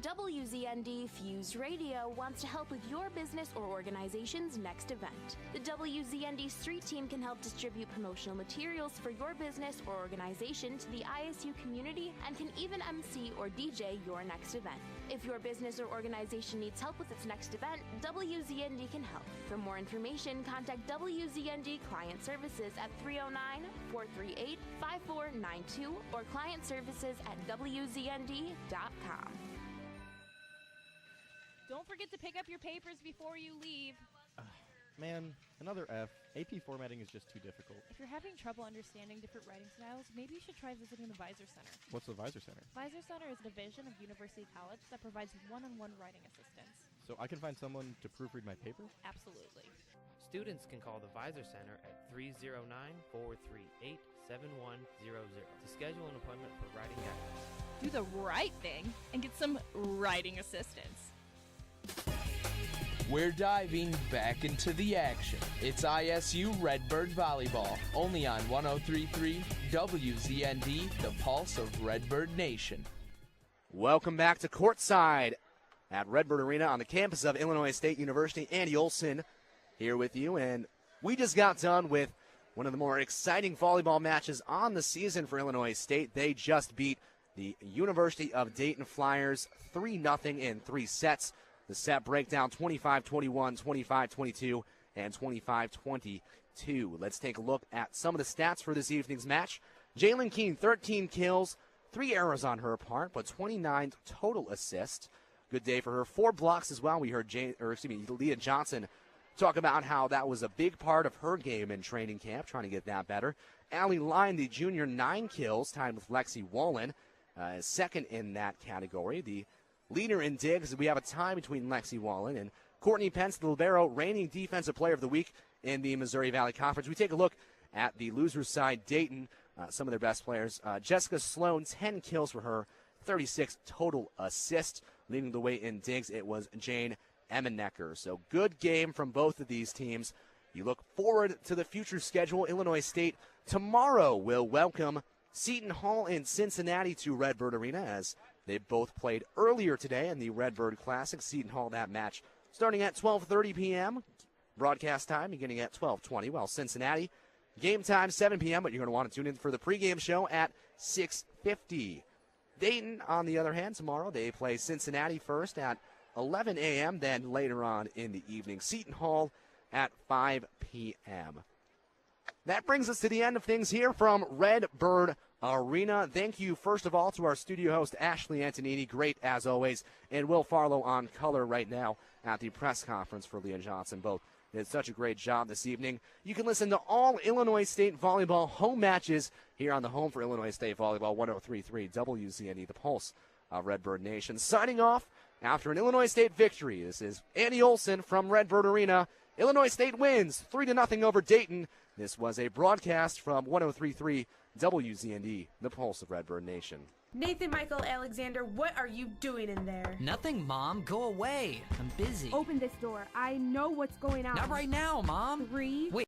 S10: WZND Fuse Radio wants to help with your business or organization's next event. The WZND Street Team can help distribute promotional materials for your business or organization to the ISU community and can even MC or DJ your next event. If your business or organization needs help with its next event, WZND can help. For more information, contact WZND Client Services at 309-438-5492 or clientservices@wznd.com.
S13: Don't forget to pick up your papers before you leave.
S16: Man, another F. AP formatting is just too difficult.
S13: If you're having trouble understanding different writing styles, maybe you should try visiting the Visor Center.
S16: What's the Visor Center?
S13: Visor Center is a division of University College that provides one-on-one writing assistance.
S16: So I can find someone to proofread my paper?
S13: Absolutely.
S20: Students can call the Visor Center at 309-438-7100 to schedule an appointment for writing guidance.
S13: Do the right thing and get some writing assistance.
S2: We're diving back into the action. It's ISU Redbird Volleyball, only on 103.3 WZND, the pulse of Redbird Nation.
S7: Welcome back to courtside at Redbird Arena on the campus of Illinois State University. Andy Olson here with you, and we just got done with one of the more exciting volleyball matches on the season for Illinois State. They just beat the University of Dayton Flyers 3-0 in 3 sets. The set breakdown 25-21, 25-22, and 25-22. Let's take a look at some of the stats for this evening's match. Jalen Keene, 13 kills, 3 errors on her part, but 29 total assists. Good day for her. 4 blocks as well. We heard Leah Johnson talk about how that was a big part of her game in training camp, trying to get that better. Allie Line, the junior, 9 kills, tied with Lexi Wallen, second in that category. The leader in digs, we have a tie between Lexi Wallen and Courtney Pence, the libero, reigning Defensive Player of the Week in the Missouri Valley Conference. We take a look at the loser's side, Dayton, some of their best players. Jessica Sloan, 10 kills for her, 36 total assists. Leading the way in digs, it was Jane Emmenecker. So good game from both of these teams. You look forward to the future schedule. Illinois State tomorrow will welcome Seton Hall in Cincinnati to Redbird Arena, as they both played earlier today in the Redbird Classic. Seton Hall, that match starting at 12:30 p.m. Broadcast time beginning at 12:20, while Cincinnati, game time 7 p.m., but you're going to want to tune in for the pregame show at 6:50. Dayton, on the other hand, tomorrow they play Cincinnati first at 11 a.m., then later on in the evening, Seton Hall at 5 p.m. That brings us to the end of things here from Redbird Arena. Thank you, first of all, to our studio host, Ashley Antonini, great as always, and Will Farlow on color right now at the press conference for Leah Johnson. Both did such a great job this evening. You can listen to all Illinois State volleyball home matches here on the home for Illinois State Volleyball, 103.3 WZND, the pulse of Redbird Nation. Signing off after an Illinois State victory. This is Andy Olson from Redbird Arena. Illinois State wins 3-0 over Dayton. This was a broadcast from 103.3 WZND, the pulse of Redbird Nation.
S14: Nathan Michael Alexander, what are you doing in there?
S21: Nothing, Mom. Go away. I'm busy.
S14: Open this door. I know what's going on.
S21: Not right now, Mom.
S14: 3,
S21: Wait.